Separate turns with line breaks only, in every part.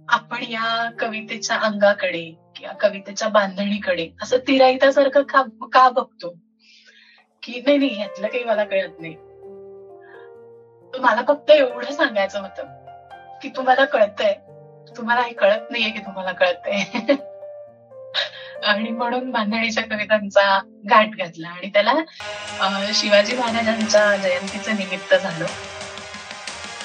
आपण या कवितेच्या अंगाकडे किंवा कवितेच्या बांधणीकडे असं तिराइतासारखं का बघतो, की नाही नाही ह्यातलं काही मला कळत नाही. मला फक्त एवढं सांगायचं होतं की तुम्हाला कळतंय, तुम्हाला हे कळत नाहीये की तुम्हाला कळतंय. आणि म्हणून बांधणीच्या कवितांचा गाठ घातला आणि त्याला शिवाजी महाराजांच्या जयंतीचं निमित्त झालं.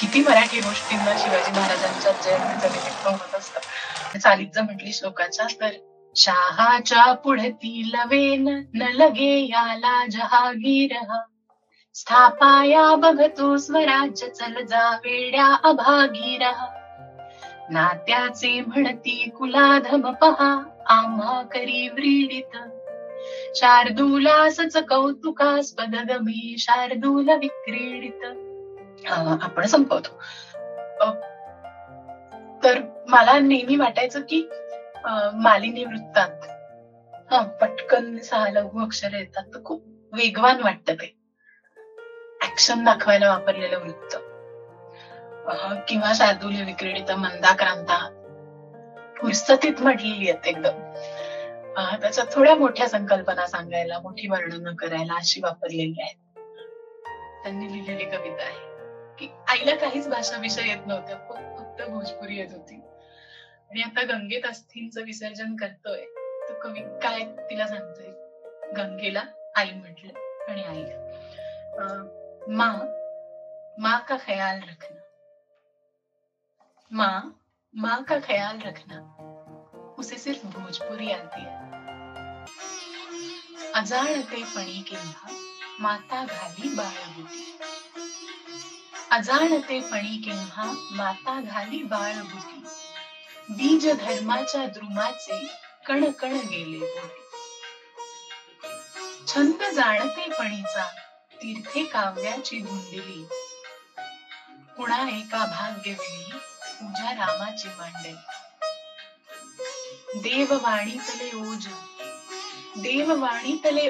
किती मराठी गोष्टींना शिवाजी महाराजांच्या जयंतीचं निमित्त होत असतं. चालीत जर म्हटली श्लोकाच्या तर शहाच्या पुढती लवेन न लगे याला जहागीर स्थापाया बघतो स्वराज्य चल जा वेड्या अभागीर नात्याचे म्हणती कुलाधम पहा आम्हा करी व्रीडित शार्दूलासच कौतुकास्पद गमी शार्दूल विक्रीडित. आपण संपवतो. तर मला नेहमी वाटायचं की मालिनी वृत्तात पटकन 6 लघु अक्षर येतात तर खूप वेगवान वाटतं ते ऍक्शन दाखवायला वापरलेलं वृत्त, किंवा शार्दूल विक्रीडित मंदाक्रांता पुस्तकीत म्हटलेली आहेत एकदम. त्याच्यात थोड्या मोठ्या संकल्पना सांगायला, मोठी वर्णनं करायला अशी वापरलेली आहेत. त्यांनी लिहिलेली कविता आहे की आईला काहीच भाषा विषय येत नव्हत्या, फक्त भोजपुरी येत होती आणि आता गंगेत अस्थींचं विसर्जन करतोय तर कवी काय तिला सांगतोय, गंगेला आई म्हटलं आणि आईला माँ का ख्याल रखना, माँ का ख्याल रखना, उसे सिर्फ भोजपुरी आती है. अजाणतेपणी केव्हा माता घाली बाळगुटी, अजाणतेपणी केव्हा माता घाली बाळगुटी, बीज धर्माच्या द्रुमाचे कण कण गेले पोटी. छंद जाणतेपणीचा तीर्थे काव्याची धुंडली, पुन्हा एका भाग्यवेळी पूजा रामाची मांडली. देववाणीतले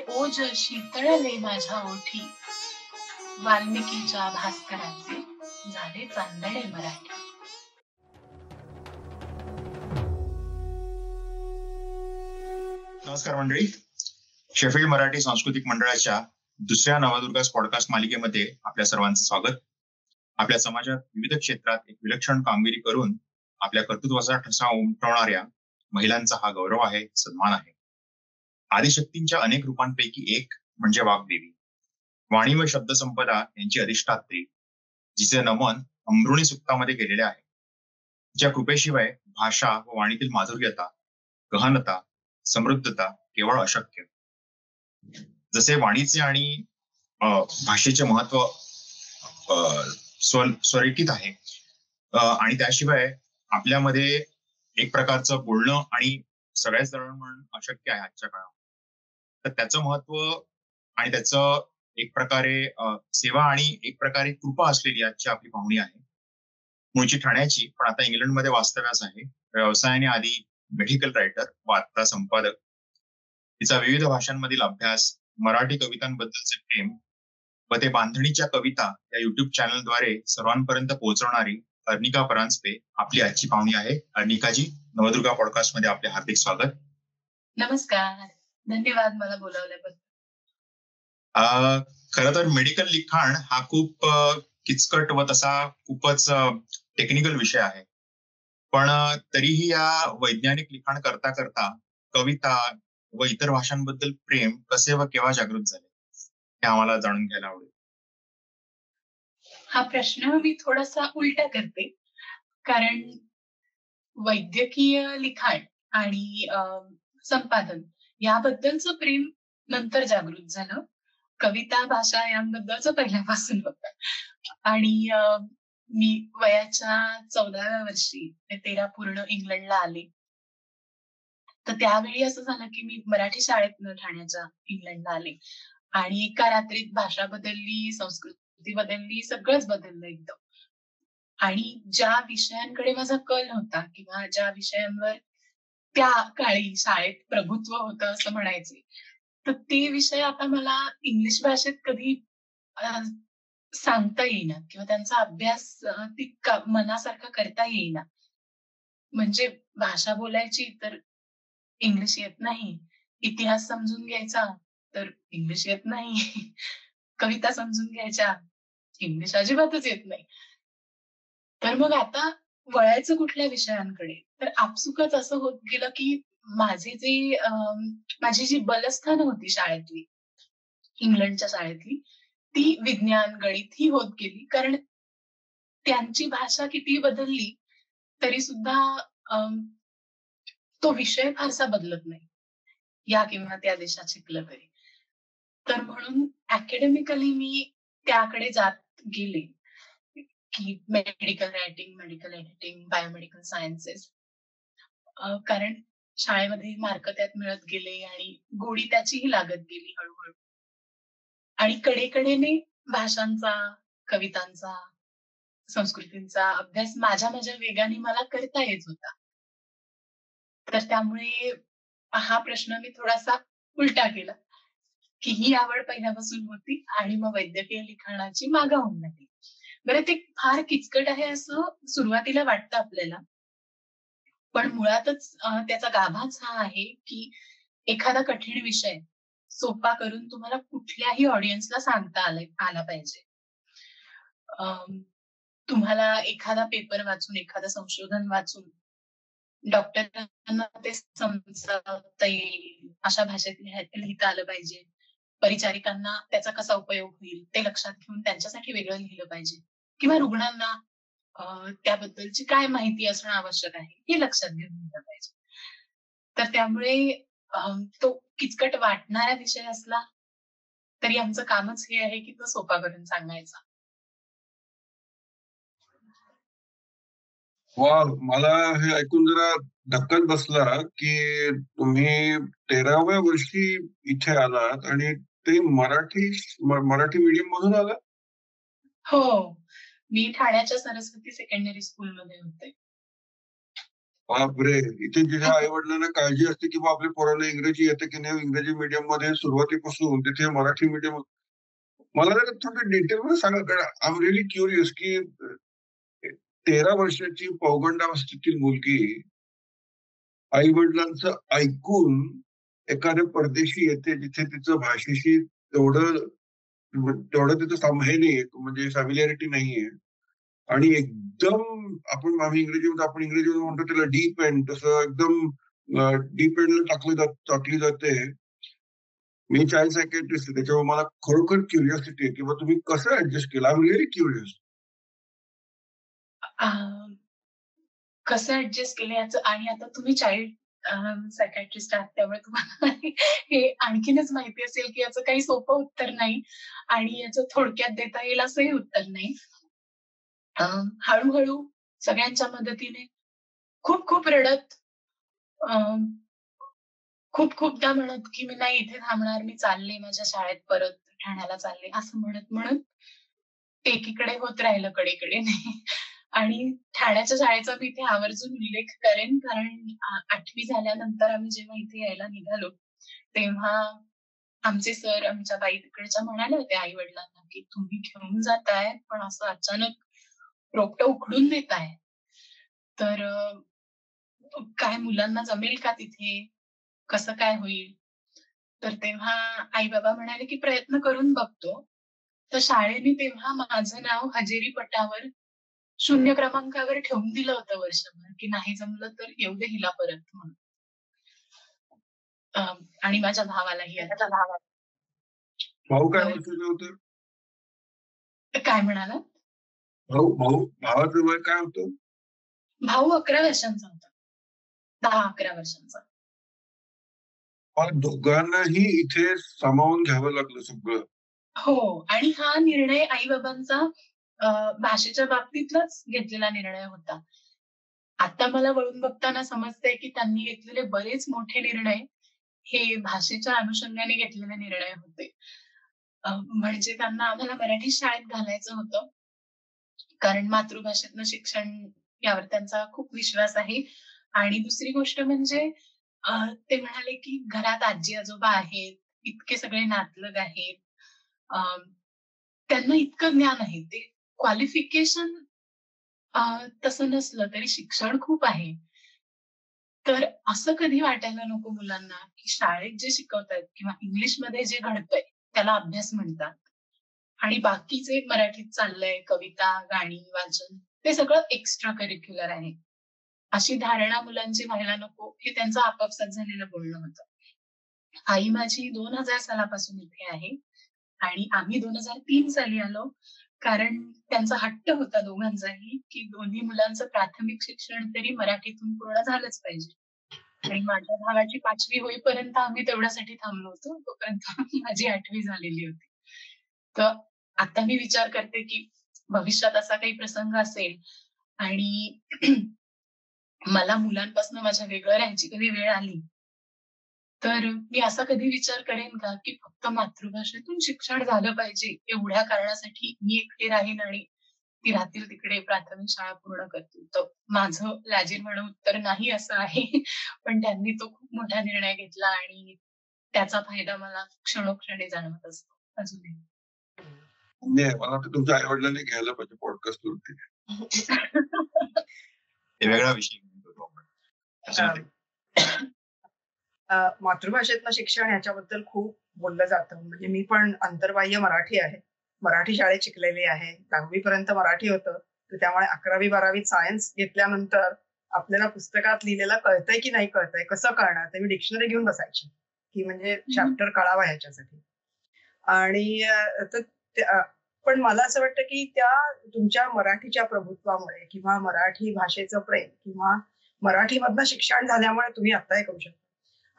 ओज शीतळले माझ्या ओठी, वाल्मिकीच्या भास्कराचे झाले चांदणे मराठी.
नमस्कार मंडळी, शेफील्ड मराठी सांस्कृतिक मंडळाच्या दुसऱ्या नवदुर्गा पॉडकास्ट मालिकेमध्ये आपल्या सर्वांचं स्वागत. आपल्या समाजात विविध क्षेत्रात एक विलक्षण कामगिरी करून आपल्या कर्तृत्वाचा ठसा उमटवणाऱ्या महिलांचा हा गौरव आहे, सन्मान आहे. आदिशक्तींच्या अनेक रूपांपैकी एक म्हणजे वाग्देवी, वाणी व शब्दसंपदा यांची अधिष्ठात्री, जिचे नमन अमृणी सुक्तामध्ये केलेले आहे. ज्या कृपेशिवाय भाषा व वाणीतील माधुर्यता, गहनता, समृद्धता केवळ अशक्य. जसे वाणीचे आणि भाषेचे महत्व स्वरेखित आहे आणि त्याशिवाय आपल्यामध्ये एक प्रकारचं बोलणं आणि सगळ्याच दळणवळण अशक्य आहे आजच्या काळात. तर त्याचं महत्व आणि त्याचं एक प्रकारे सेवा आणि एक प्रकारे कृपा असलेली आजची आपली पाहुणी आहे. मूळची ठाण्याची, पण आता इंग्लंडमध्ये वास्तव्यास आहे. व्यवसायाने आधी मेडिकल रायटर व आता संपादक. तिचा विविध भाषांमधील अभ्यास, मराठी कवितांबद्दलचे प्रेम व ते बांधणीच्या कविता या युट्यूब चॅनलद्वारे सर्वांपर्यंत पोहोचवणारी अर्निका परांजपे आपली आजची पाहुणी आहे. अर्निकाजी, नवदुर्गा पॉडकास्ट मध्ये आपले हार्दिक स्वागत.
नमस्कार, धन्यवाद मला बोलावल्याबद्दल.
खरं तर मेडिकल लिखाण हा खूप किचकट व तसा खूपच टेक्निकल विषय आहे, पण तरीही या वैज्ञानिक लिखाण करता करता कविता व इतर भाषांबद्दल प्रेम कसे व केव्हा जागृत झाले हे आम्हाला जाणून घ्यायला आवडेल.
हा प्रश्न मी थोडासा उलटा करते, कारण वैद्यकीय लिखाण आणि संपादन याबद्दलचं प्रेम नंतर जागृत झालं. कविता, भाषा यांबद्दलचं पहिल्यापासून होतं. आणि मी वयाच्या 14व्या वर्षी 13 पूर्ण इंग्लंडला आले. तर त्यावेळी असं झालं की मी मराठी शाळेतनं ठाण्याच्या इंग्लंडला आले आणि एका रात्रीत भाषा बदलली, संस्कृती बदलली, सगळंच बदललं एकदम. आणि ज्या विषयांकडे माझा कल होता किंवा ज्या विषयांवर त्या काळी शाळेत प्रभुत्व होतं असं म्हणायचे, तर ते विषय आता मला इंग्लिश भाषेत कधी सांगता येईना किंवा त्यांचा अभ्यास तितका मनासारखा करता येईना. म्हणजे भाषा बोलायची तर इंग्लिश येत नाही. इतिहास समजून घ्यायचा तर इंग्लिश येत नाही. कविता समजून घ्यायच्या, इंग्लिश अजिबातच येत नाही. तर मग आता वळायचं कुठल्या विषयांकडे? तर आपसुकच असं होत गेलं, की माझे जे माझी जी बलस्थानं होती शाळेतली, इंग्लंडच्या शाळेतली, ती विज्ञान, गणित ही होत गेली. कारण त्यांची भाषा कितीही बदलली, तरी सुद्धा अं, तो विषय फारसा बदलत नाही. या किंवा त्या देशात शिकलं तरी. तर म्हणून अकॅडमिकली मी त्याकडे जात गेले, की medical writing, medical editing, biomedical sciences. कारण शाळेमध्ये मार्क त्यात मिळत गेले आणि गोडी त्याचीही लागत गेली हळू-हळू. आणि कडेकडेने भाषांचा, कवितांचा, संस्कृतींचा अभ्यास माझ्या वेगाने मला करता येत होता. तर त्यामुळे हा प्रश्न मी थोडासा उलटा केला, की ही आवड पहिल्यापासून होती आणि मग वैद्यकीय लिखाणाची मागाहून लागली. बरं ते फार किचकट आहे असं सुरुवातीला वाटतं आपल्याला. पण मुळातच त्याचा गाभाच हा आहे, की एखादा कठीण विषय सोपा करून तुम्हाला कुठल्याही ऑडियन्सला सांगता आला पाहिजे. अं, तुम्हाला एखादा पेपर वाचून, एखादं संशोधन वाचून डॉक्टरांना ते समजावता येईल, अशा भाषेत लिहिता आलं पाहिजे. परिचारिकांना त्याचा कसा उपयोग होईल ते लक्षात घेऊन त्यांच्यासाठी वेगळं लिहिलं पाहिजे किंवा रुग्णांना त्याबद्दलची काय माहिती असणं आवश्यक आहे हे लक्षात घेऊन लिहिलं पाहिजे. तर त्यामुळे तो किचकट वाटणारा विषय असला तरी आमचं कामच हे आहे की तो सोपा करून सांगायचा.
वा, मला हे ऐकून जरा धक्काच बसला की तुम्ही 13व्या वर्षी इथे आलात आणि ते मराठी मीडियम मधून आलात.
हो, मी ठाण्याच्या सरस्वती सेकंडरी स्कूलमध्ये होते.
बापरे, इथे जिथे आई वडिलांना काळजी असते की आपल्या पोराला इंग्रजी येते की नाही, इंग्रजी मीडियम मध्ये सुरुवातीपासून तिथे मराठी मीडियम. मला जरा थोडं डिटेल मध्ये सांगा, कारण आय एम रिअली क्युरियस की 13 वर्षाची पौगंडावस्थेतील मुलगी आई वडिलांचं ऐकून एखाद्या परदेशी येते जिथे तिचं भाषेशी तेवढं तेवढं तिचं हे नाहीये, म्हणजे फॅमिलियारिटी नाहीये, आणि एकदम आम्ही इंग्रजीमध्ये म्हणतो त्याला डीप एंड, तसं एकदम डीप एंडला टाकली जाते. मी चाइल्ड सायकॅट्रिस्ट आहे, त्याच्यामुळे मला खरोखर क्युरियोसिटी आहे किंवा तुम्ही कसं ऍडजस्ट केलं. I am really curious.
कसं ऍडजस्ट केलं याचं, आणि आता तुम्ही चाइल्ड सायकॅट्रिस्ट आहात त्यामुळे तुम्हाला हे आणखीनच माहिती असेल की याचं काही सोपं उत्तर नाही आणि याचं थोडक्यात देता येईल असंही उत्तर नाही. हळूहळू सगळ्यांच्या मदतीने खूप खूप रडत, खूप खूपदा म्हणत की मी नाही इथे थांबणार, मी चालले माझ्या शाळेत परत ठाण्याला चालले, असं म्हणत म्हणत एकीकडे होत राहिलं कडेकडेने. आणि ठाण्याच्या शाळेचा मी इथे आवर्जून उल्लेख करेन, कारण 8वी झाल्यानंतर आम्ही जेव्हा इथे यायला निघालो, तेव्हा आमचे सर आमच्या बाई तिकडच्या म्हणाल्या होत्या आई-वडिलांना, की तुम्ही घेऊन जाताय, पण असं अचानक रोपटं उखडून देताय. तर काय मुलांना जमेल का तिथे? कसं काय होईल? तर तेव्हा आई-बाबा म्हणाले, की प्रयत्न करून बघतो. तर शाळेने तेव्हा माझं नाव हजेरी पटावर 0 क्रमांकावर ठेवून दिलं होतं वर्षभर, की नाही जमलं तर येऊ दे हिला परत म्हणून. आणि माझ्या भावालाही आता.
भाऊ काय वर्षाचे होते?
काय म्हणालात?
भावाचं वय काय होतं?
भाऊ 11 वर्षांचा होता. 10-11 वर्षांचा.
दोघांनाही इथे सामावून घ्यावं लागलं सगळं.
हो, आणि हा निर्णय आई-बाबांचा भाषेच्या बाबतीतलाच घेतलेला निर्णय होता. आता मला वळून बघताना समजतंय, की त्यांनी घेतलेले बरेच मोठे निर्णय हे भाषेच्या अनुषंगाने घेतलेले निर्णय होते. म्हणजे त्यांना आम्हाला मराठी शाळेत घालायचं होतं. कारण मातृभाषेतनं शिक्षण यावर त्यांचा खूप विश्वास आहे. आणि दुसरी गोष्ट म्हणजे ते म्हणाले, की घरात आजी-आजोबा आहेत, इतके सगळे नातलग आहेत. त्यांना इतकं ज्ञान आहे. ते क्वालिफिकेशन तसं नसलं तरी शिक्षण खूप आहे. तर असं कधी वाटायला नको मुलांना, की शाळेत जे शिकवतायत किंवा इंग्लिशमध्ये जे घडतंय त्याला अभ्यास म्हणतात आणि बाकी जे मराठीत चाललंय कविता, गाणी, वाचन ते सगळं एक्स्ट्रा करिक्युलर आहे. अशी धारणा मुलांची व्हायला नको हे त्यांचं आपापसात झालेलं बोलणं होतं. आई माझी 2000 सालापासून इथे आहे आणि आम्ही 2003 साली आलो. कारण त्यांचा हट्ट होता दोघांचाही, की दोन्ही मुलांचं प्राथमिक शिक्षण तरी मराठीतून पूर्ण झालंच पाहिजे. आणि माझ्या भावाची 5वी होईपर्यंत आम्ही तेवढ्यासाठी थांबलो होतो. तोपर्यंत माझी 8वी झालेली होती. तर आता मी विचार करते, की भविष्यात असा काही प्रसंग असेल आणि मला मुलांपासून माझ्या वेगळं राहायची कधी वेळ आली, तर मी असा कधी विचार करेन का, की फक्त मातृभाषेतून शिक्षण झालं पाहिजे एवढ्या कारणासाठी मी एकटी राहीन आणि ती राहतील तिकडे प्राथमिक शाळा पूर्ण करतील. तर माझं लाजिरवाणं उत्तर नाही असं आहे. पण त्यांनी तो खूप मोठा निर्णय घेतला आणि त्याचा फायदा मला क्षणोक्षणी जाणवत असतो अजूनही.
नाही, मला वाटतं तुमच्या आई वडिलांनी घ्यायला पाहिजे पॉडकास्ट वरती.
हे वेगळा विषय घेऊन बोलू आपण. त्याच्यामध्ये
मातृभाषेतलं शिक्षण ह्याच्याबद्दल खूप बोललं जातं. म्हणजे मी पण आंतरबाह्य मराठी आहे. मराठी शाळेत शिकलेली आहे. 10वी पर्यंत मराठी होतं. तर त्यामुळे 11वी 12वीत सायन्स घेतल्यानंतर आपल्याला पुस्तकात लिहिलेलं कळतंय की नाही कळतंय, कसं कळणार? तर मी डिक्शनरी घेऊन बसायची, की म्हणजे चॅप्टर कळावा ह्याच्यासाठी. आणि पण मला असं वाटतं की त्या तुमच्या मराठीच्या प्रभुत्वामुळे किंवा मराठी भाषेचं प्रेम किंवा मराठीमधनं शिक्षण झाल्यामुळे तुम्ही आता हे करू शकता.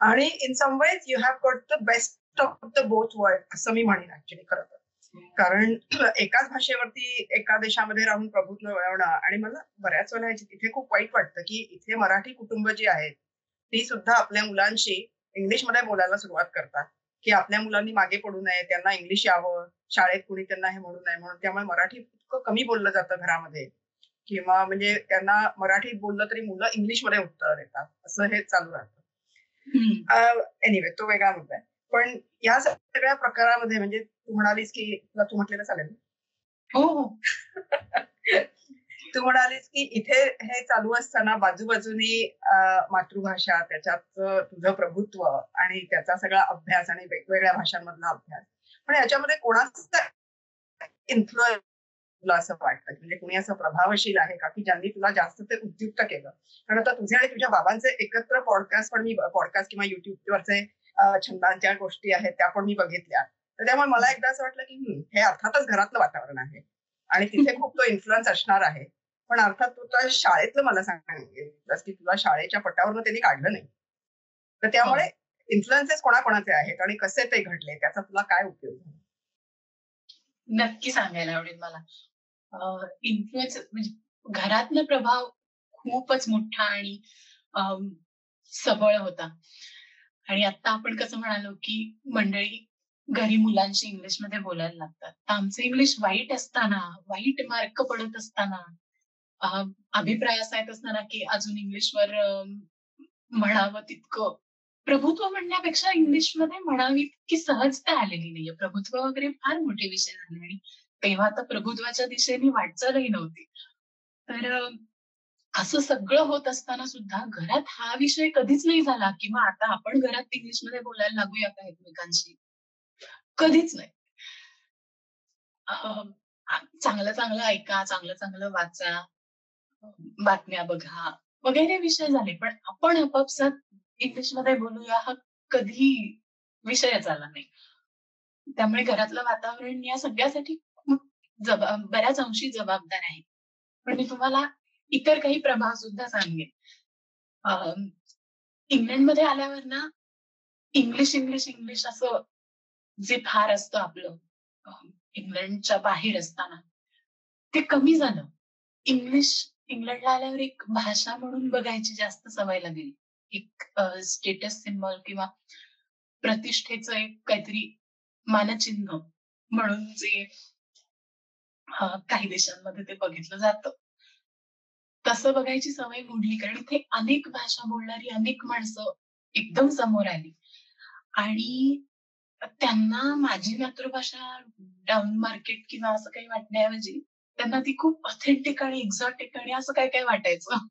आणि in some ways you have got the best of the both world असं मी म्हणेन ऍक्च्युली खरं तर. कारण एकाच भाषेवरती एका देशामध्ये राहून प्रभुत्व मिळवणं आणि मला बऱ्याच वेळेला तिथे खूप वाईट वाटतं की इथे मराठी कुटुंब जी आहेत ती सुद्धा आपल्या मुलांशी इंग्लिशमध्ये बोलायला सुरुवात करतात की आपल्या मुलांनी मागे पडू नये, त्यांना इंग्लिश यावं, शाळेत कुणी त्यांना हे म्हणू नये म्हणून. त्यामुळे मराठी इतकं कमी बोललं जातं घरामध्ये किंवा म्हणजे त्यांना मराठीत बोललं तरी मुलं इंग्लिशमध्ये उत्तर देतात, असं हे चालू राहतं. एनिवे तो वेगळा मुद्दा आहे. पण या सगळ्या प्रकारामध्ये म्हणजे तू म्हणालीस की तुला तू म्हटलेलं चालेल.
हो.
तू म्हणालीस की इथे हे चालू असताना बाजूबाजूनी मातृभाषा, त्याच्यात तुझं प्रभुत्व आणि त्याचा सगळा अभ्यास आणि वेगवेगळ्या भाषांमधला अभ्यास. पण याच्यामध्ये कोणाचा इन्फ्लुएन्स तुला असं वाटतं, म्हणजे कोणी असं प्रभावशील आहे का की ज्यांनी तुला जास्त ते उद्युक्त केलं? कारण आता तुझे आणि तुझ्या बाबांचे एकत्र पॉडकास्ट पण मी पॉडकास्ट किंवा युट्यूबवरचे छंदांच्या गोष्टी आहेत त्या पण मी बघितल्या. तर त्यामुळे मला एकदा असं वाटलं की हे अर्थातच घरातलं वातावरण आहे आणि तिथे खूप तो इन्फ्लुएन्स असणार आहे. पण अर्थात तू त्या शाळेतलं मला सांगितलंस की तुला शाळेच्या पटावरनं त्यांनी काढलं नाही. तर त्यामुळे इन्फ्लुएन्सेस कोणाकोणाचे आहेत आणि कसे ते घडले, त्याचा तुला काय उपयोग झाला?
नक्की सांगायला आवडेल मला. इन्फ्लुएन्स म्हणजे घरातला प्रभाव खूपच मोठा आणि सबळ होता. आणि आता आपण कसं म्हणालो की मंडळी घरी मुलांशी इंग्लिशमध्ये बोलायला लागतात. तर आमचं इंग्लिश वाईट असताना, वाईट मार्क पडत असताना, अभिप्राय असा येत असताना की अजून इंग्लिशवर म्हणावं तितकं प्रभुत्व म्हणण्यापेक्षा इंग्लिशमध्ये म्हणावी की सहजता आलेली नाहीये. प्रभुत्व वगैरे फार मोठे विषय झाले आणि तेव्हा तर प्रभुत्वाच्या दिशेने वाटचालही नव्हती. तर असं सगळं होत असताना सुद्धा घरात हा विषय कधीच नाही झाला की मग आता आपण घरात इंग्लिशमध्ये बोलायला लागूया का एकमेकांशी? कधीच नाही. चांगलं चांगलं ऐका, चांगलं चांगलं वाचा, बातम्या बघा वगैरे विषय झाले. पण आपण आपापसात इंग्लिशमध्ये बोलूया हा कधी विषयच आला नाही. त्यामुळे घरातलं वातावरण या सगळ्यासाठी खूप बऱ्याच अंशी जबाबदार आहे. पण मी तुम्हाला इतर काही प्रभाव सुद्धा सांगेन. इंग्लंडमध्ये आल्यावर ना इंग्लिश इंग्लिश इंग्लिश असं जे फार असतं आपलं इंग्लंडच्या बाहेर असताना ते कमी झालं. इंग्लंडला आल्यावर एक भाषा म्हणून बघायची जास्त सवय लागली. एक स्टेटस सिम्बॉल किंवा प्रतिष्ठेचं एक काहीतरी मानचिन्ह म्हणून जे काही देशांमध्ये ते बघितलं जातं. तसं बघायची सवय मोडली कारण इथे अनेक भाषा बोलणारी अनेक माणसं एकदम समोर आली आणि त्यांना माझी मातृभाषा डाऊन मार्केट किंवा असं काही वाटण्याऐवजी त्यांना ती खूप ऑथेंटिक आणि एक्झॉटिक आणि असं काय काय वाटायचं.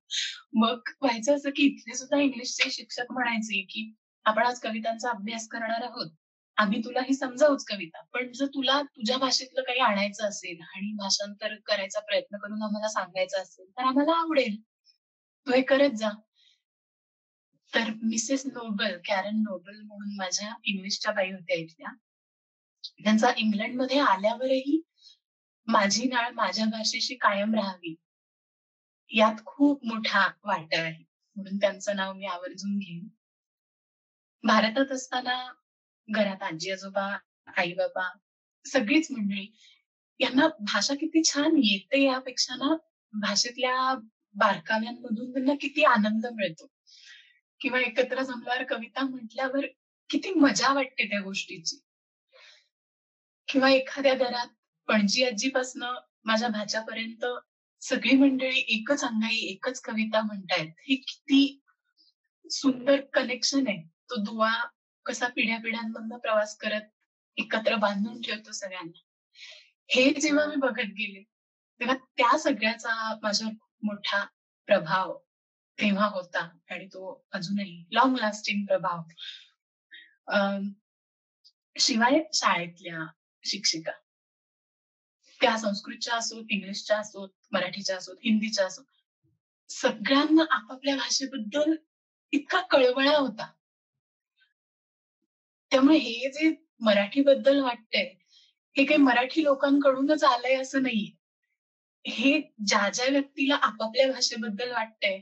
मग व्हायचं असं की इथले सुद्धा इंग्लिशचे शिक्षक म्हणायचे की आपण आज कवितांचा अभ्यास करणार आहोत. आम्ही तुला ही समजावूच कविता, पण जर तुला तुझ्या भाषेतलं काही आणायचं असेल आणि भाषांतर करायचा प्रयत्न करून आम्हाला सांगायचं असेल तर आम्हाला आवडेल, तू हे करत जा. तर मिसेस नोबल, कॅरन नोबल म्हणून माझ्या इंग्लिशच्या बाई होत्या इथल्या. त्यांचा इंग्लंडमध्ये आल्यावरही माझी नाळ माझ्या भाषेशी कायम राहावी यात खूप मोठा वाटा आहे, म्हणून त्यांचं नाव मी आवर्जून घेईन. भारतात असताना घरात आजी आजोबा, आई बाबा, सगळीच मंडळी यांना भाषा किती छान येते यापेक्षा ना भाषेतल्या बारकाव्यांमधून त्यांना किती आनंद मिळतो, किंवा एकत्र जमल्यावर कविता म्हटल्यावर किती मजा वाटते त्या गोष्टीची. किंवा एखाद्या घरात पणजी आजीपासनं माझ्या भाच्यापर्यंत सगळी मंडळी एकच अंगाई एकच कविता म्हणतायत, हे किती सुंदर कनेक्शन आहे. तो दुवा कसा पिढ्या पिढ्यांमधनं प्रवास करत एकत्र बांधून ठेवतो सगळ्यांना. हे जेव्हा मी बघत गेले तेव्हा त्या सगळ्याचा माझ्यावर खूप मोठा प्रभाव तेव्हा होता आणि तो अजूनही लॉंग लास्टिंग प्रभाव. शिवाय शाळेतल्या शिक्षिका, त्या संस्कृतच्या असोत, इंग्लिशच्या असोत, मराठीच्या असोत, हिंदीच्या असोत, सगळ्यांना आपापल्या भाषेबद्दल इतका कळवळा होता. त्यामुळे हे जे मराठीबद्दल वाटतंय हे काही मराठी लोकांकडूनच आलंय असं नाहीये. हे ज्या ज्या व्यक्तीला आपापल्या भाषेबद्दल वाटतंय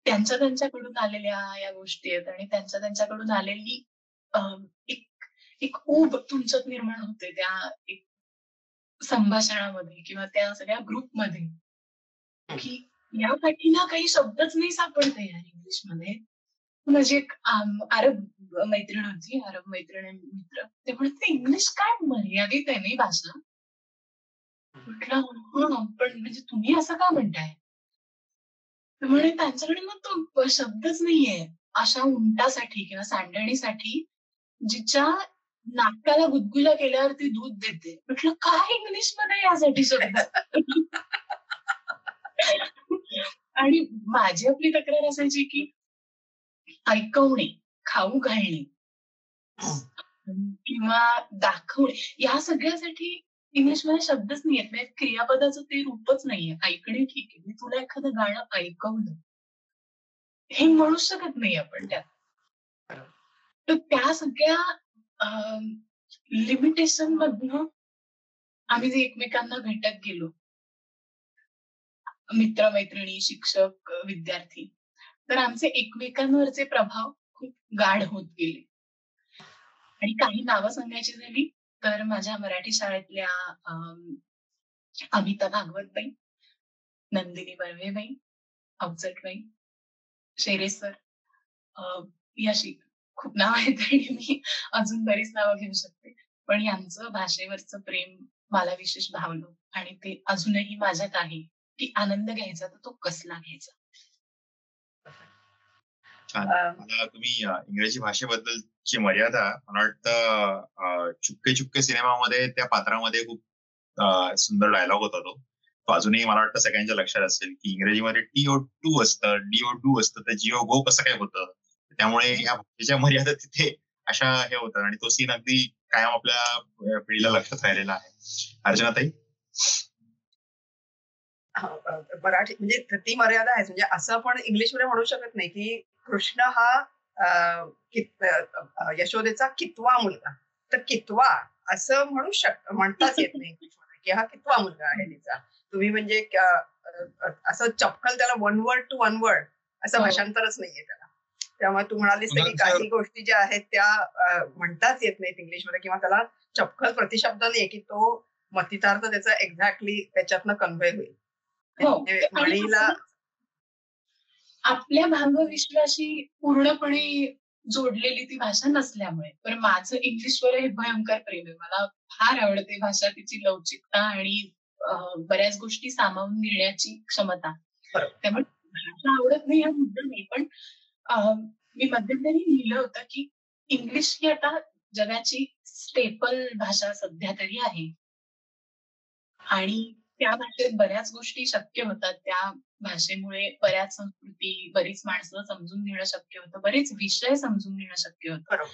त्यांच्याकडून आलेल्या या गोष्टी आहेत आणि त्यांच्याकडून आलेली एक एक ऊब तुमच्यात निर्माण होते त्या एक संभाषणामध्ये किंवा त्या सगळ्या ग्रुपमध्ये, की या पाठीला काही शब्दच नाही सापडते यार इंग्लिशमध्ये. माझी एक अरब मैत्रीण होती, अरब मैत्रीण आणि मित्र, ते म्हणते इंग्लिश काय मर्यादित आहे नाही भाषा. म्हटलं पण म्हणजे तुम्ही असं का म्हणताय? म्हणे त्यांच्याकडे मग तो शब्दच नाहीये अशा उंटासाठी किंवा सांडणीसाठी जिच्या नाकाला गुदगुल्या केल्यावर ती दूध देते. म्हटलं काय इंग्लिश मध्ये यासाठी शब्द? आणि माझी आपली तक्रार असायची की ऐकवणे, खाऊ घालणे किंवा दाखवणे या सगळ्यासाठी इंग्लिशमध्ये शब्दच नाहीयेत. म्हणजे क्रियापदाचं ते रूपच नाहीये. ऐकणे ठीक आहे, मी तुला एखादं गाणं ऐकवलं हे म्हणू शकत नाही आपण त्यात. तर त्या सगळ्या लिमिटेशन मधनं आम्ही जे एकमेकांना भेटत गेलो, मित्र मैत्रिणी, शिक्षक, विद्यार्थी, तर आमचे एकमेकांवरचे प्रभाव खूप गाढ होत गेले. आणि काही नावं सांगायची झाली तर माझ्या मराठी शाळेतल्या अमिता भागवतबाई, नंदिनी बर्वेबाई, अवचटबाई, शेरे सर, याशी खूप नाव आहेत आणि मी अजून बरीच नावं घेऊ शकते. पण यांचं भाषेवरचं प्रेम मला विशेष भावलं आणि ते अजूनही माझ्यात आहे की आनंद घ्यायचा तर तो कसला घ्यायचा.
छान. मला तुम्ही इंग्रजी भाषेबद्दलची मर्यादा मला वाटतं चुपके चुपके सिनेमामध्ये त्या पात्रामध्ये खूप सुंदर डायलॉग होता तो अजूनही मला वाटतं सगळ्यांच्या लक्षात असेल की इंग्रजीमध्ये TO2 असतं, DO2 असतं, तर जिओ गो कसं काय होतं. त्यामुळे या भाषेच्या मर्यादा तिथे अशा हे होतात आणि तो सीन अगदी कायम आपल्या पिढीला लक्षात राहिलेला आहे. अर्चनाताई?
मराठी म्हणजे ती मर्यादा आहे. म्हणजे असं पण इंग्लिशमध्ये म्हणू शकत नाही की कृष्ण हा यशोदेचा कितवा मुलगा, तर कितवा असं म्हणताच येत नाही इंग्लिशमध्ये की हा कितवा मुलगा आहे तिचा. तुम्ही म्हणजे असं चपकल त्याला one word to one word असं भाषांतरच नाहीये त्याला. त्यामुळे तू म्हणालीस की काही गोष्टी ज्या आहेत त्या म्हणताच येत नाहीत इंग्लिशमध्ये किंवा त्याला चपकल प्रतिशब्द नाही की तो मतितार्थ त्याचा एक्झॅक्टली त्याच्यातनं कन्व्हे होईल. म्हणीला
आपल्या भावविश्वाशी पूर्णपणे जोडलेली ती भाषा नसल्यामुळे. पण माझं इंग्लिशवर हे भयंकर प्रेम आहे. मला फार आवडते भाषा, तिची लवचिकता आणि बऱ्याच गोष्टी सामावून घेण्याची क्षमता. त्यामुळे भाषा आवडत नाही हा मुद्दा नाही, पण मी मध्यंतरी लिहिलं होतं की इंग्लिश ही आता जगाची स्टेपल भाषा सध्या तरी आहे आणि त्या भाषेत बऱ्याच गोष्टी शक्य होतात. त्या भाषेमुळे बऱ्याच संस्कृती, बरीच माणसं समजून घेणं शक्य होतं. बरेच विषय समजून घेणं शक्य होतं.
बरोबर.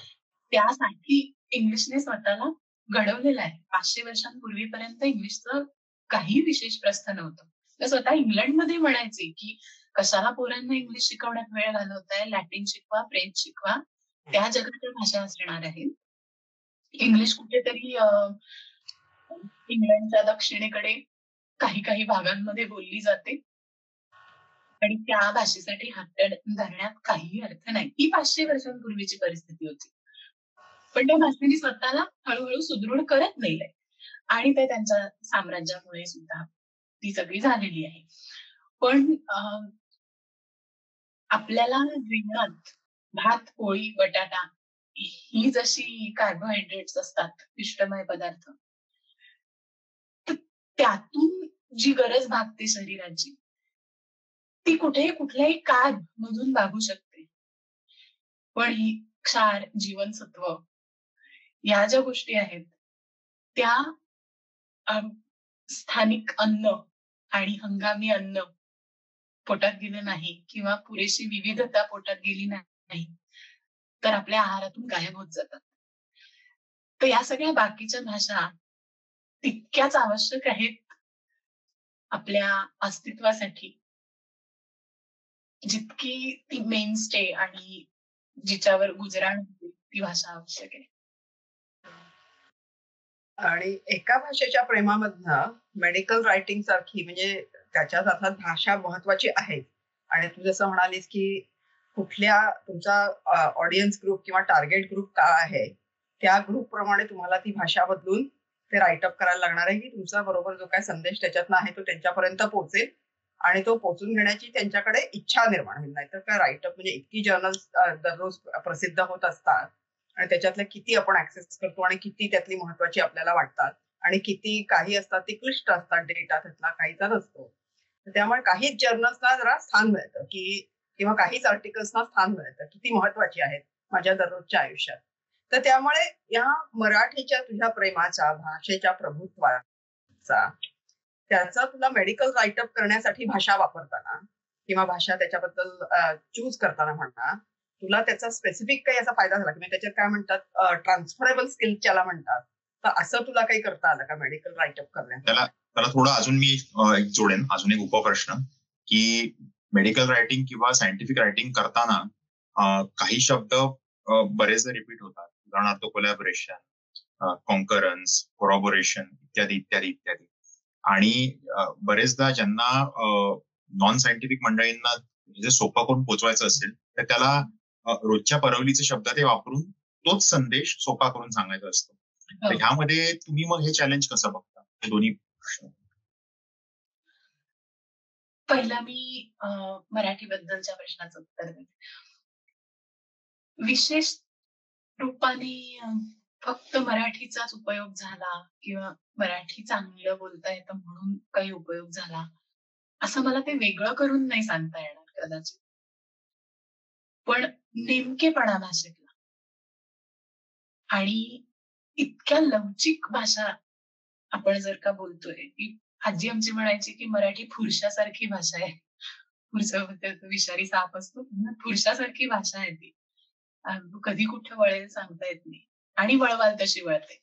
त्यासाठी इंग्लिशने स्वतःला घडवलेलं आहे. 500 वर्षांपूर्वीपर्यंत इंग्लिशचं काही विशेष प्रस्थ नव्हतं. तर स्वतः इंग्लंडमध्ये म्हणायचे, की कशाला पोरांना इंग्लिश शिकवण्यात वेळ घालवताय, लॅटिन शिकवा, फ्रेंच शिकवा. त्या जगाच्या भाषा असणार आहेत. इंग्लिश कुठेतरी इंग्लंडच्या दक्षिणेकडे काही काही भागांमध्ये बोलली जाते आणि त्या भाषेसाठी हात धरण्यात काही अर्थ नाही. ही 500 वर्षांपूर्वीची परिस्थिती होती. पण त्या भाषेने स्वतःला हळूहळू सुदृढ करत नेलंय आणि ते त्यांच्या साम्राज्यामुळे सुद्धा ती सगळी झालेली आहे. पण आपल्याला जीवनात भात, पोळी, बटाटा ही जशी कार्बोहायड्रेट्स असतात, पिष्टमय पदार्थ, तर त्यातून जी गरज भागते शरीराची, ती कुठेही कुठल्याही कार्ब मधून भागू शकते. पण ही क्षार, जीवनसत्व या ज्या गोष्टी आहेत त्या स्थानिक अन्न आणि हंगामी अन्न पोटात गेलं नाही किंवा पुरेशी विविधता पोटात गेली नाही तर आपल्या आहारातून गायब होत जातात. तर या सगळ्या बाकीच्या भाषा तितक्याच आवश्यक आहेत आपल्या अस्तित्वासाठी जितकी ती मेन स्टे आणि जिच्यावर गुजराण होते ती भाषा आवश्यक आहे.
आणि एका भाषेच्या प्रेमामधनं मेडिकल रायटिंग सारखी म्हणजे त्याच्यात अर्थात भाषा महत्वाची आहे. आणि तू जसं म्हणालीस की कुठल्या तुमचा ऑडियन्स ग्रुप किंवा टार्गेट ग्रुप काय आहे त्या ग्रुप प्रमाणे तुम्हाला ती भाषा बदलून ते राईटअप करायला लागणार आहे की तुमचा बरोबर जो काय संदेश त्याच्यातनं आहे तो त्यांच्यापर्यंत पोहोचेल आणि तो पोहोचून घेण्याची त्यांच्याकडे इच्छा निर्माण होईल. नाहीतर काय राईटअप म्हणजे इतकी जर्नल्स दररोज प्रसिद्ध होत असतात आणि त्याच्यातल्या किती आपण ऍक्सेस करतो आणि किती त्यातली महत्वाची आपल्याला वाटतात आणि किती काही असतात ती क्लिष्ट असतात डेटा त्यातला काहीचा नसतो. त्यामुळे काहीच जर्नल्सना जरा स्थान मिळतं की किंवा काहीच आर्टिकल्सना स्थान मिळतं की ती महत्वाची आहेत माझ्या दररोजच्या आयुष्यात. तर त्यामुळे या मराठीच्या तुझ्या प्रेमाचा भाषेच्या प्रभुत्वाचा त्याचा तुला मेडिकल राईटअप करण्यासाठी भाषा वापरताना किंवा भाषा त्याच्याबद्दल चूज करताना म्हणता तुला त्याचा स्पेसिफिक काही असा फायदा झाला की त्याच्यात काय म्हणतात ट्रान्सफरेबल स्किल ज्याला म्हणतात तर असं तुला काही करता आलं का मेडिकल राईटअप करण्यात?
त्याला थोडं अजून मी एक जोडेन, अजून एक उपप्रश्न की मेडिकल रायटिंग किंवा सायंटिफिक रायटिंग करताना काही शब्द बरेचदा रिपीट होतात. उदाहरणार्थ कोलॅबोरेशन, कॉन्करन्स, कोरॉबोरेशन इत्यादी इत्यादी इत्यादी. आणि बरेचदा ज्यांना नॉन सायंटिफिक मंडळींना जे सोपं करून पोचवायचं असेल तर त्याला रोजच्या परवलीचे शब्द ते वापरून तोच संदेश सोपा करून सांगायचा असतो. तर ह्यामध्ये तुम्ही मग हे चॅलेंज कसं बघता? हे दोन्ही प्रश्न.
पहिला मी मराठीबद्दलच्या प्रश्नाचं उत्तर देते. विशेष रूपाने फक्त मराठीचाच उपयोग झाला किंवा मराठी चांगलं बोलता येतं म्हणून काही उपयोग झाला असं मला ते वेगळं करून नाही सांगता येणार कदाचित. पण नेमकेपणा भाषेतला आणि इतक्या लवचिक भाषा आपण जर का बोलतोय की आजी आमची म्हणायची की मराठी फुरशासारखी भाषा आहे. विषारी साप असतो फुरशासारखी भाषा आहे ती. कधी कुठे वळेल सांगता येत नाही आणि वळवाल तशी वळते.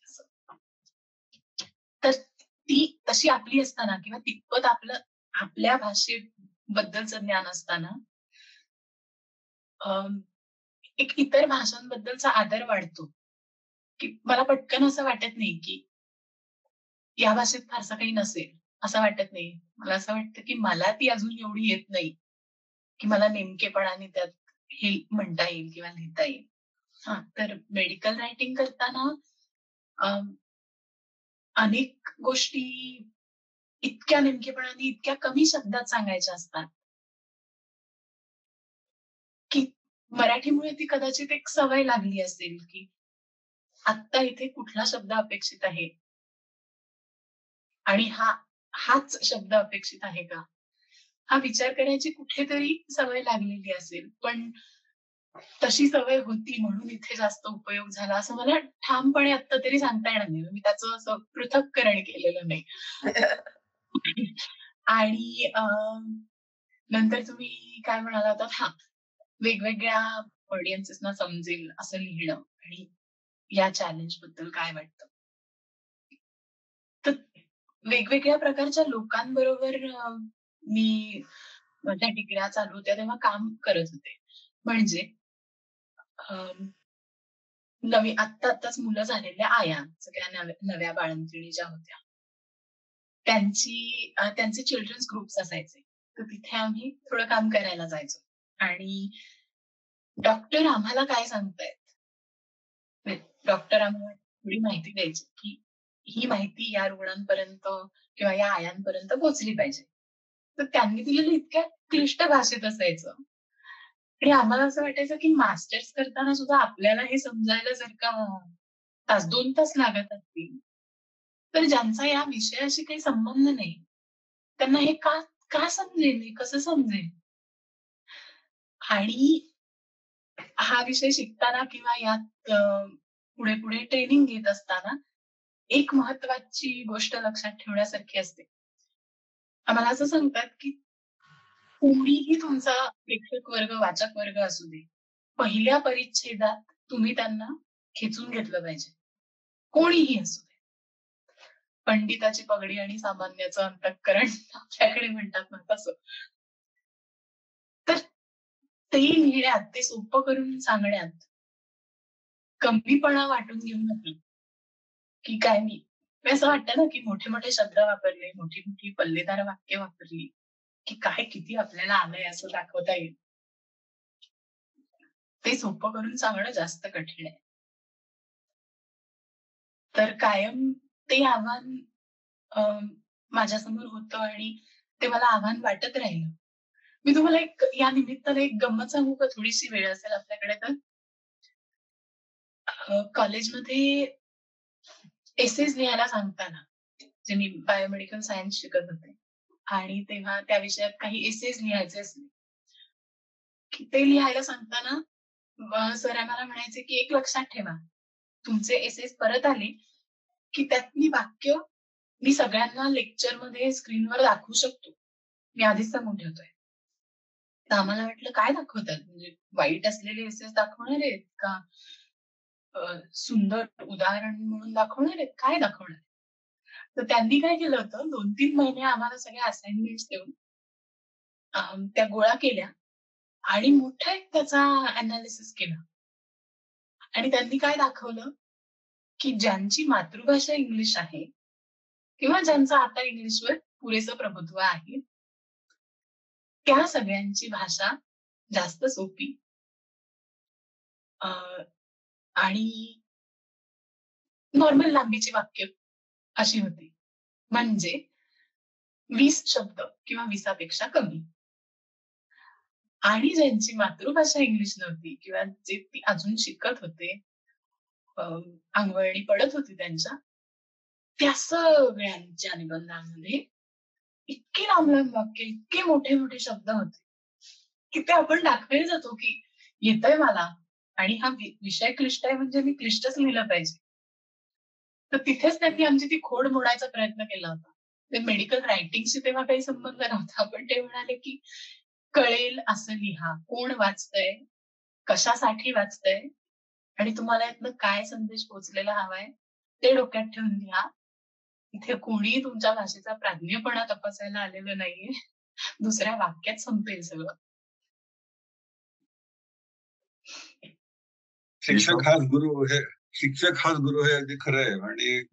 तर ती तशी आपली असताना किंवा तितपत आपल्या भाषेबद्दलचं ज्ञान असताना एक इतर भाषांबद्दलचा आदर वाढतो की मला पटकन असं वाटत नाही की या भाषेत फारसं काही नसेल असं वाटत नाही. मला असं वाटतं की मला ती अजून एवढी येत नाही की मला नेमकेपणाने त्यात हे म्हणता येईल किंवा लिहिता येईल. तर मेडिकल रायटिंग करताना अनेक गोष्टी इतक्या नेमकेपणाने इतक्या कमी शब्दात सांगायच्या असतात की मराठीमुळे ती कदाचित एक सवय लागली असेल की आत्ता इथे कुठला शब्द अपेक्षित आहे आणि हाच शब्द अपेक्षित आहे का हा विचार करायची कुठेतरी सवय लागलेली असेल. पण तशी सवय होती म्हणून इथे जास्त उपयोग झाला असं मला ठामपणे आत्ता तरी सांगता येणार नाही. मी त्याचं असं पृथक्करण केलेलं नाही. आणि नंतर तुम्ही काय म्हणाला होता, हा, वेगवेगळ्या ऑडियन्सेसना समजेल असं लिहिणं आणि या चॅलेंज बद्दल काय वाटतं. तर वेगवेगळ्या प्रकारच्या लोकांबरोबर मी माझ्या डिग्र्या चालू होत्या तेव्हा काम करत होते. म्हणजे आत्ताच मुलं झालेल्या आया, सगळ्या नव्या बाळंतिणी ज्या होत्या, त्यांचे चिल्ड्रन्स ग्रुप्स असायचे. तर तिथे आम्ही थोडं काम करायला जायचो. आणि डॉक्टर आम्हाला काय सांगतायत, डॉक्टर आम्हाला थोडी माहिती द्यायची की ही माहिती या रुग्णांपर्यंत किंवा या आयांपर्यंत पोहोचली पाहिजे. तर त्यांनी दिलेलं इतक्या क्लिष्ट भाषेत असायचं आणि आम्हाला असं वाटायचं की मास्टर्स करताना सुद्धा आपल्याला हे समजायला जर का 2 तास लागत असतील, तर ज्यांचा या विषयाशी काही संबंध नाही, त्यांना हे का का समजेल, हे कसं समजेल. आणि हा विषय शिकताना किंवा यात पुढे पुढे ट्रेनिंग घेत असताना एक महत्वाची गोष्ट लक्षात ठेवण्यासारखी असते. आम्हाला असं सांगतात की कोणीही तुमचा प्रेक्षक वर्ग, वाचक वर्ग असू दे, पहिल्या परिच्छेदात तुम्ही त्यांना खेचून घेतलं पाहिजे. कोणीही असू दे. पंडिताची पगडी आणि सामान्याचं अंतःकरण आपल्याकडे म्हणतात ना तसं. तर ते लिहिण्यात, ते सोपं करून सांगण्यात कमीपणा वाटून घेऊ नका. की काय मी असं वाटतं ना की मोठे मोठे शब्द वापरले, मोठी मोठी पल्लेदार वाक्य वापरली की काय किती आपल्याला आलंय असं दाखवता येईल. ते सोपं करून सांगणं जास्त कठीण आहे. तर कायम ते आव्हान माझ्यासमोर होतं आणि ते मला आव्हान वाटत राहिलं. मी तुम्हाला या निमित्ताने एक गंमत सांगू का? थोडीशी वेळ असेल आपल्याकडे तर. कॉलेजमध्ये एसेज लिहायला सांगताना, जे मी बायोमेडिकल सायन्स शिकत होते आणि तेव्हा त्या विषयात काही एसेज लिहायचे असले की ते लिहायला सांगताना सर आम्हाला म्हणायचे की एक लक्षात ठेवा, तुमचे एसेज परत आले की त्यातली वाक्य मी सगळ्यांना लेक्चरमध्ये स्क्रीनवर दाखवू शकतो. मी आधीच सांगून ठेवतोय. तर आम्हाला वाटलं काय दाखवतात, म्हणजे वाईट असलेले एसेज दाखवणार आहेत का सुंदर उदाहरण म्हणून दाखवणार आहेत, काय दाखवणार आहेत? तर त्यांनी काय केलं होतं, 2-3 महिने आम्हाला सगळ्या असाइनमेंट्स देऊन त्या गोळा केल्या आणि मोठा एक त्याचा अनालिसिस केला. आणि त्यांनी काय दाखवलं की ज्यांची मातृभाषा इंग्लिश आहे किंवा ज्यांचं आता इंग्लिशवर पुरेसं प्रभुत्व आहे, त्या सगळ्यांची भाषा जास्त सोपी आणि नॉर्मल लांबीची वाक्य अशी होती. म्हणजे 20 शब्द किंवा 20पेक्षा कमी. आणि ज्यांची मातृभाषा इंग्लिश नव्हती किंवा जे ती अजून शिकत होते, अंगवळणी पडत होती त्यांच्या, त्या सगळ्यांच्या निबंधामध्ये इतके लांब लांब वाक्य, इतके मोठे मोठे शब्द होते की ते आपण दाखवायला जातो की येतंय मला आणि हा विषय क्लिष्ट आहे म्हणजे मी क्लिष्टच लिहिलं पाहिजे. तर तिथेच त्यांनी आमची ती खोड मोडायचा प्रयत्न केला होता. ते मेडिकल रायटिंगशी तेव्हा काही संबंध नव्हता, पण ते म्हणाले की कळेल असं लिहा, कोण वाचतंय, कशासाठी वाचतंय आणि तुम्हाला यातनं काय संदेश पोहोचलेला हवाय ते डोक्यात ठेवून लिहा. इथे कोणीही तुमच्या भाषेचा प्राज्ञपणा तपासायला आलेलं नाहीये. दुसऱ्या वाक्यात संपेल सगळं.
शिक्षक हाच गुरु हे अगदी खरं आहे आणि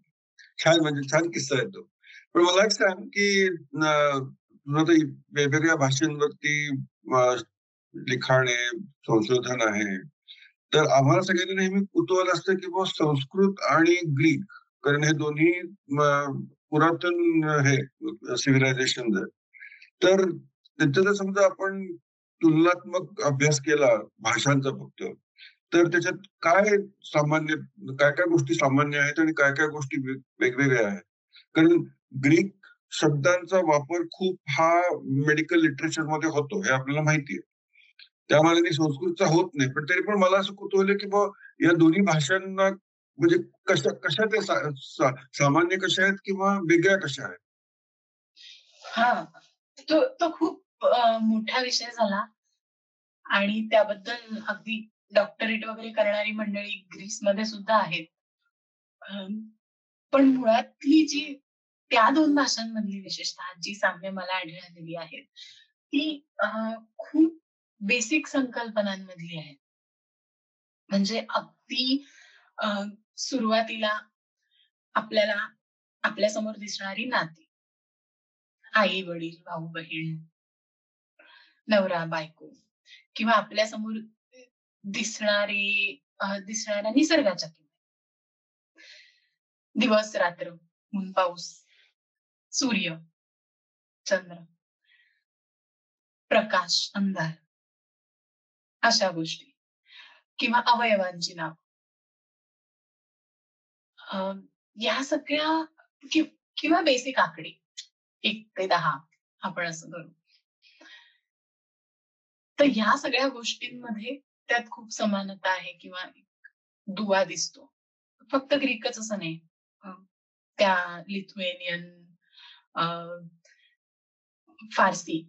छान, म्हणजे छान किस्सा आहे तो. पण मला एक सांग की तुला तर वेगवेगळ्या भाषांवरती लिखाण आहे, संशोधन आहे, तर आम्हाला सगळ्यांना नेहमी कुतूहल असतं की बुवा संस्कृत आणि ग्रीक, कारण हे दोन्ही पुरातन हे सिव्हिलायझेशन आहे. तर त्याचा जर समजा आपण तुलनात्मक अभ्यास केला भाषांचा फक्त, तर त्याच्यात काय सामान्य, काय काय गोष्टी सामान्य आहेत आणि काय काय गोष्टी वेगवेगळ्या आहेत. कारण ग्रीक शब्दांचा वापर खूप हा मेडिकल लिटरेचर मध्ये होतो हे आपल्याला माहिती आहे. त्यामुळे संस्कृतचा होत नाही, पण तरी पण मला असं कुतूहल आहे की बा या दोन्ही भाषांना म्हणजे कशा कशा ते सामान्य कशा आहेत किंवा वेगळ्या कशा आहेत.
हा, तो खूप मोठा विषय झाला आणि त्याबद्दल अगदी डॉक्टरेट वगैरे करणारी मंडळी ग्रीसमध्ये सुद्धा आहेत. पण मुळातली जी त्या 2 भाषांमधली विशेषतः जी साम्य मला आढळलेली आहेत, ती खूप बेसिक संकल्पनांमधली आहेत. म्हणजे अगदी अ, सुरुवातीला आपल्याला आपल्यासमोर दिसणारी नाती, आई-वडील, भाऊ-बहीण, नवरा-बायको किंवा आपल्यासमोर दिसणाऱ्या निसर्गाच्या किमया, दिवस-रात्र, ऊन-पाऊस, सूर्य, चंद्र, प्रकाश, अंधार अशा गोष्टी किंवा अवयवांची नाव. या सगळ्या किंवा बेसिक आकडे 1 ते 10 आपण असं करू. तर ह्या सगळ्या गोष्टींमध्ये त्यात खूप समानता आहे किंवा दुवा दिसतो. फक्त ग्रीकच असं नाही. त्या लिथुएनियन, फारसी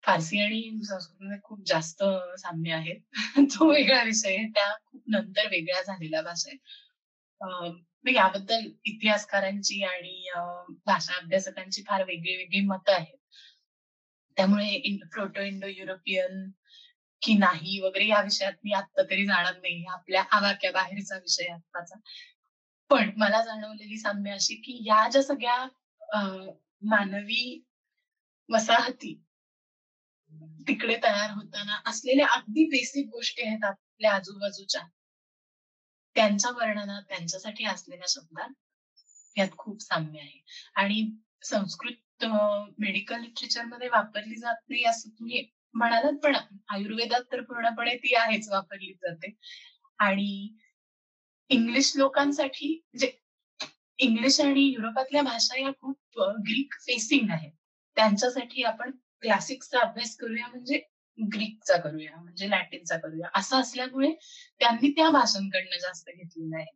आणि संस्कृतमध्ये खूप जास्त साम्य आहेत. तो वेगळा विषय आहे. त्या खूप नंतर वेगळ्या झालेल्या भाषा आहेत. याबद्दल इतिहासकारांची आणि भाषा अभ्यासकांची फार वेगळी मतं आहेत. त्यामुळे प्रोटो इंडो युरोपियन की नाही वगैरे या विषयात मी आता तरी जाणार नाही. आपल्या आवाक्याबाहेरचा विषय आत्ताचा. पण मला जाणवलेली साम्य अशी की या ज्या सगळ्या मानवी वसाहती तिकडे तयार होताना असलेल्या अगदी बेसिक गोष्टी आहेत आपल्या आजूबाजूच्या, त्यांच्या वर्णनात, त्यांच्यासाठी असलेल्या शब्दात यात खूप साम्य आहे. आणि संस्कृत मेडिकल लिटरेचर मध्ये वापरली जात नाही असं तुम्ही म्हणालात, पण आयुर्वेदात तर पूर्णपणे ती आहेच वापरली जाते. आणि इंग्लिश लोकांसाठी म्हणजे इंग्लिश आणि युरोपातल्या भाषा या खूप ग्रीक फेसिंग आहेत. त्यांच्यासाठी आपण क्लासिक्सचा अभ्यास करूया म्हणजे ग्रीकचा करूया म्हणजे लॅटिनचा करूया असं असल्यामुळे त्यांनी त्या भाषांकडनं जास्त घेतलेलं आहे.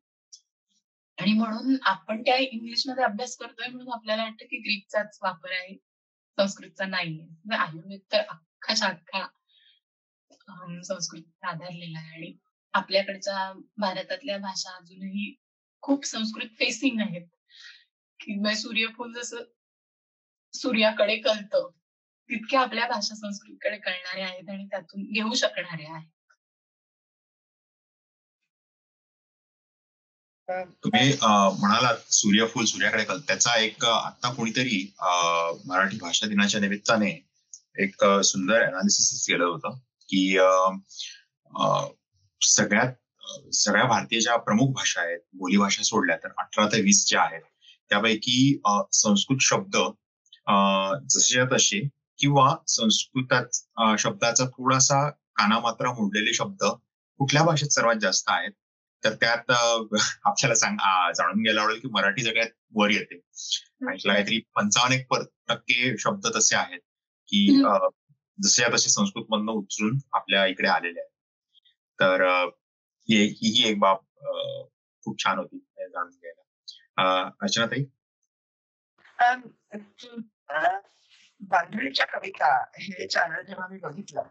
आणि म्हणून आपण त्या इंग्लिशमध्ये अभ्यास करतोय म्हणून आपल्याला वाटतं की ग्रीकचाच वापर आहे, संस्कृतचा नाहीये. आयुर्वेद तर अख्खाच्या अख्खा संस्कृत आधारलेला आहे. आणि आपल्याकडच्या भारतातल्या भाषा अजूनही खूप संस्कृत फेसिंग आहेत. की सूर्यफूल जसं सूर्याकडे कळतं, तितक्या आपल्या भाषा संस्कृतकडे कळणाऱ्या आहेत आणि त्यातून घेऊ शकणाऱ्या आहेत.
तुम्ही म्हणालात सूर्यफूल सूर्याकडे कळतं, त्याचा एक आता कोणीतरी मराठी भाषा दिनाच्या निमित्ताने एक सुंदर अनालिसिस केलं होतं की सगळ्या भारतीय ज्या प्रमुख भाषा आहेत, बोलीभाषा सोडल्या तर 18 ते 20 ज्या आहेत, त्यापैकी संस्कृत शब्द जसे तसे किंवा संस्कृतात शब्दाचा थोडासा कानामात्रा मोडलेले शब्द कुठल्या भाषेत सर्वात जास्त आहेत. तर त्यात आपल्याला जाणून घ्यायला आवडेल की मराठी सगळ्यात वर येते. काहीतरी 55% शब्द तसे आहेत की जसे तसे संस्कृत मधनं उचलून आपल्या इकडे आलेले आहेत. तर ही एक बाब खूप छान होती जाणून घ्यायला. अर्चनाताई,
बांधणीच्या कविता हे चॅनल जेव्हा मी बघितलं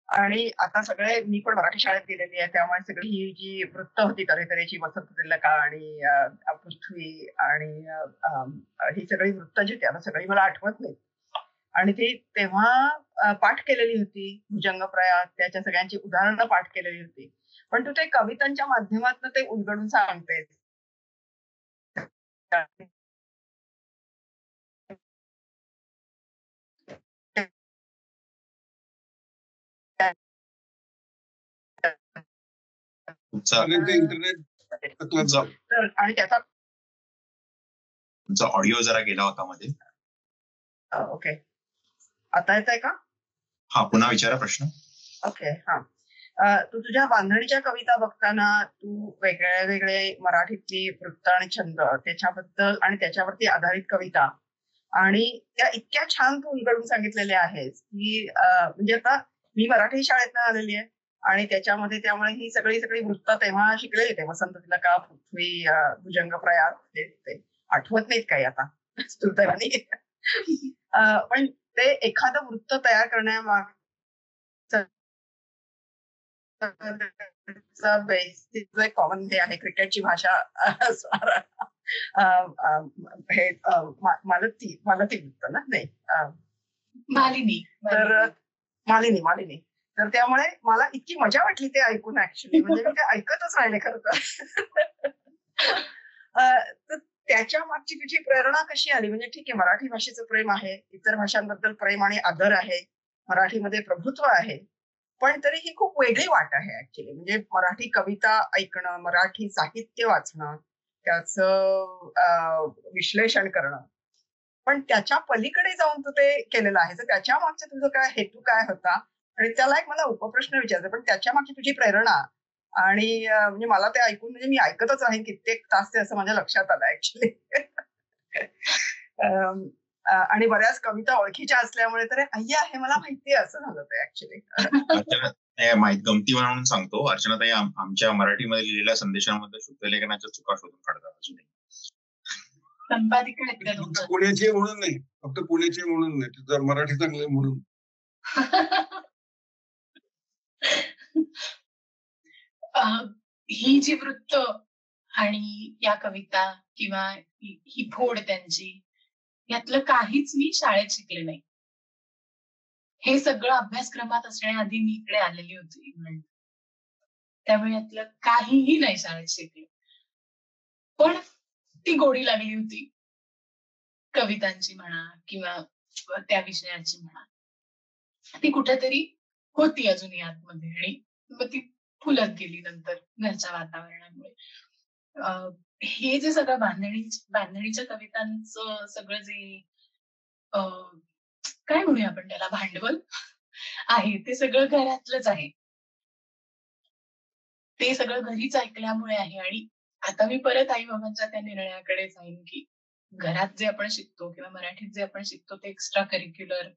आणि आता सगळे, मी पण मराठी शाळेत गेलेली आहे त्यामुळे सगळी ही जी वृत्त होती कलेची, वसंत तिलका आणि पृथ्वी आणि ही सगळी वृत्त जी त्याला सगळी मला आठवत नाही आणि ती तेव्हा पाठ केलेली होती. भुजंगप्रयात त्याच्या सगळ्यांची उदाहरणं पाठ केलेली होती. पण तू ते कवितांच्या माध्यमातून ते उलगडून सांगतेस.
इंटरनेट
आणि त्याचा
तुमचा ऑडिओ जरा गेला होता मध्ये.
ओके, आता येतंय का?
हा, पुन्हा विचारा प्रश्न.
ओके, हा. तू तुझ्या बांधणीच्या कविता बघताना तू वेगळे मराठीतली वृत्त आणि छंद त्याच्याबद्दल आणि त्याच्यावरती आधारित कविता आणि त्या इतक्या छान तू उलगडून सांगितलेल्या आहेत की म्हणजे आता मी मराठी शाळेतनं आलेली आहे आणि त्याच्यामध्ये त्यामुळे ही सगळी वृत्त तेव्हा शिकलेली ते वसंत तिलका, पृथ्वी, भुजंगप्रयात ते आठवत नाहीत काही आता दुर्दैवाने. पण ते एखादं वृत्त तयार करण्यामागचं बेसिक एक कॉमन हे आहे, क्रिकेटची भाषा हे मालती वृत्त ना, नाही
मालिनी.
तर मालिनी. तर त्यामुळे मला इतकी मजा वाटली ते ऐकून, ऍक्च्युली म्हणजे मी ते ऐकतच राहिले खरं तर. तर त्याच्या मागची तुझी प्रेरणा कशी आली? म्हणजे ठीक आहे, मराठी भाषेचं प्रेम आहे, इतर भाषांबद्दल प्रेम आणि आदर आहे, मराठीमध्ये प्रभुत्व आहे, पण तरी ही खूप वेगळी वाट आहे ऍक्च्युली. म्हणजे मराठी कविता ऐकणं, मराठी साहित्य वाचणं, त्याचं विश्लेषण करणं, पण त्याच्या पलीकडे जाऊन तू ते केलेलं आहे. तर त्याच्या मागचा तुझा काय हेतू काय होता? आणि त्याला एक मला उपप्रश्न विचारायचा, पण त्याच्या मागची तुझी प्रेरणा आणि म्हणजे मला ते ऐकून, म्हणजे मी ऐकतच राहीन कित्येक तास ते, असं माझ्या लक्षात आलं ऍक्च्युली. आणि बऱ्याच कविता ओळखीच्या असल्यामुळे तर अय्या हे मला माहिती आहे असं झालं ते ऍक्च्युली.
माहित गमती म्हणून सांगतो, अर्चनाताई आमच्या मराठीमध्ये लिहिलेल्या संदेशांमध्ये शुद्धलेखनाच्या चुका शोधून काढतात अजूनही.
संपादिका आहेत का
फक्त
तुमच्या?
पुण्याचे म्हणून नाही, फक्त पुण्याचे म्हणून नाही, तुझं मराठी चांगलं म्हणून.
ही जी वृत्त आणि या कविता किंवा ही फोड त्यांची, यातलं काहीच मी शाळेत शिकले नाही. हे सगळं अभ्यासक्रमात असण्याआधी मी इकडे आलेली होती इंग्लंड, त्यामुळे यातलं काहीही नाही शाळेत शिकले. पण ती गोडी लागली होती कवितांची म्हणा किंवा त्या विषयाची म्हणा, ती कुठेतरी होती अजूनही आतमध्ये, आणि मग ती फुलत गेली नंतर घरच्या वातावरणामुळे. हे जे सगळं बांधणीच्या कवितांचं सगळं जे काय म्हणूया आपण त्याला, भांडवल आहे, ते सगळं घरातलंच आहे. ते सगळं घरीच ऐकल्यामुळे आहे. आणि आता मी परत आई बाबांच्या त्या निर्णयाकडे जाईन की घरात जे आपण शिकतो किंवा मराठीत जे आपण शिकतो ते एक्स्ट्रा करिक्युलर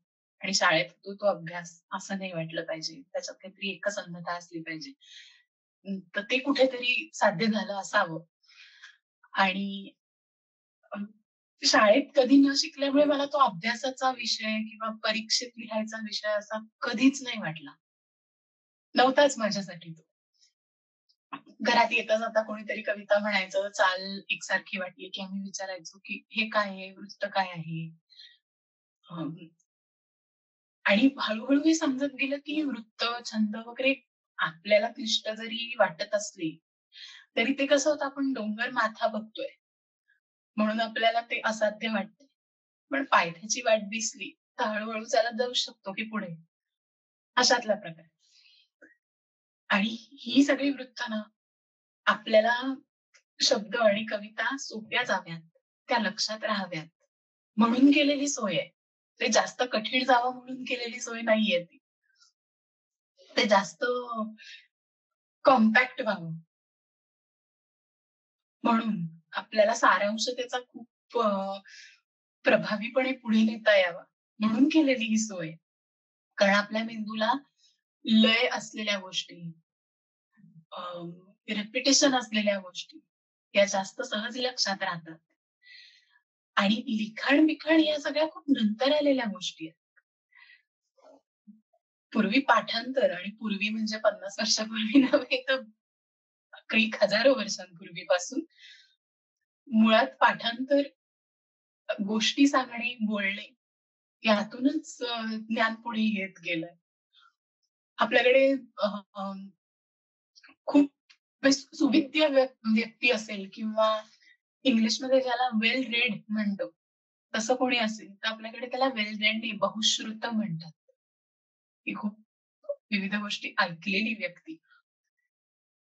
आणि शाळेत होतो तो अभ्यास असं नाही वाटलं पाहिजे. त्याच्यात काहीतरी एकसंधता असली पाहिजे. तर ते कुठेतरी साध्य झालं असावं. आणि शाळेत कधी न शिकल्यामुळे मला तो अभ्यासाचा विषय किंवा परीक्षेत लिहायचा विषय असा कधीच नाही वाटला, नव्हताच माझ्यासाठी तो. घरात येता जाता कोणीतरी कविता म्हणायचं, चाल एकसारखी वाटली की आम्ही विचारायचो की हे काय आहे, वृत्त काय आहे. आणि हळूहळू हे समजत गेलं की वृत्त, छंद वगैरे आपल्याला क्लिष्ट जरी वाटत असली तरी ते कसं होतं, आपण डोंगर माथा बघतोय म्हणून आपल्याला ते असाध्य वाटते, पण पायथ्याची वाट दिसली तर हळूहळू चालत जाऊ शकतो की पुढे, अशातला प्रकार. आणि ही सगळी वृत्त ना आपल्याला शब्द आणि कविता सोप्या जाव्यात, त्या लक्षात राहाव्यात म्हणून केलेली सोय आहे. ते जास्त कठीण जावं म्हणून केलेली सोय नाहीये ती. ते जास्त कॉम्पॅक्ट व्हावं म्हणून आपल्याला सारांश त्याचा खूप प्रभावीपणे पुढे नेता यावा म्हणून केलेली ही सोय. कारण आपल्या मेंदूला लय असलेल्या गोष्टी, रेपिटेशन असलेल्या गोष्टी या जास्त सहज लक्षात राहतात. आणि लिखाण बिखाण या सगळ्या खूप नंतर आलेल्या गोष्टी आहेत. पूर्वी पाठांतर, आणि पूर्वी म्हणजे 50 वर्षापूर्वी नव्हे तर काही हजारो वर्षांपूर्वीपासून मुळात पाठांतर, गोष्टी सांगणे, बोलणे यातूनच ज्ञान पुढे येत गेलंय. आपल्याकडे खूप सुविद्य व्यक्ती असेल किंवा इंग्लिशमध्ये ज्याला वेल रेड म्हणतो तसं कोणी असेल तर आपल्याकडे त्याला वेल रेड नाही, बहुश्रुत म्हणतात. ही खूप विविध गोष्टी ऐकलेली व्यक्ती.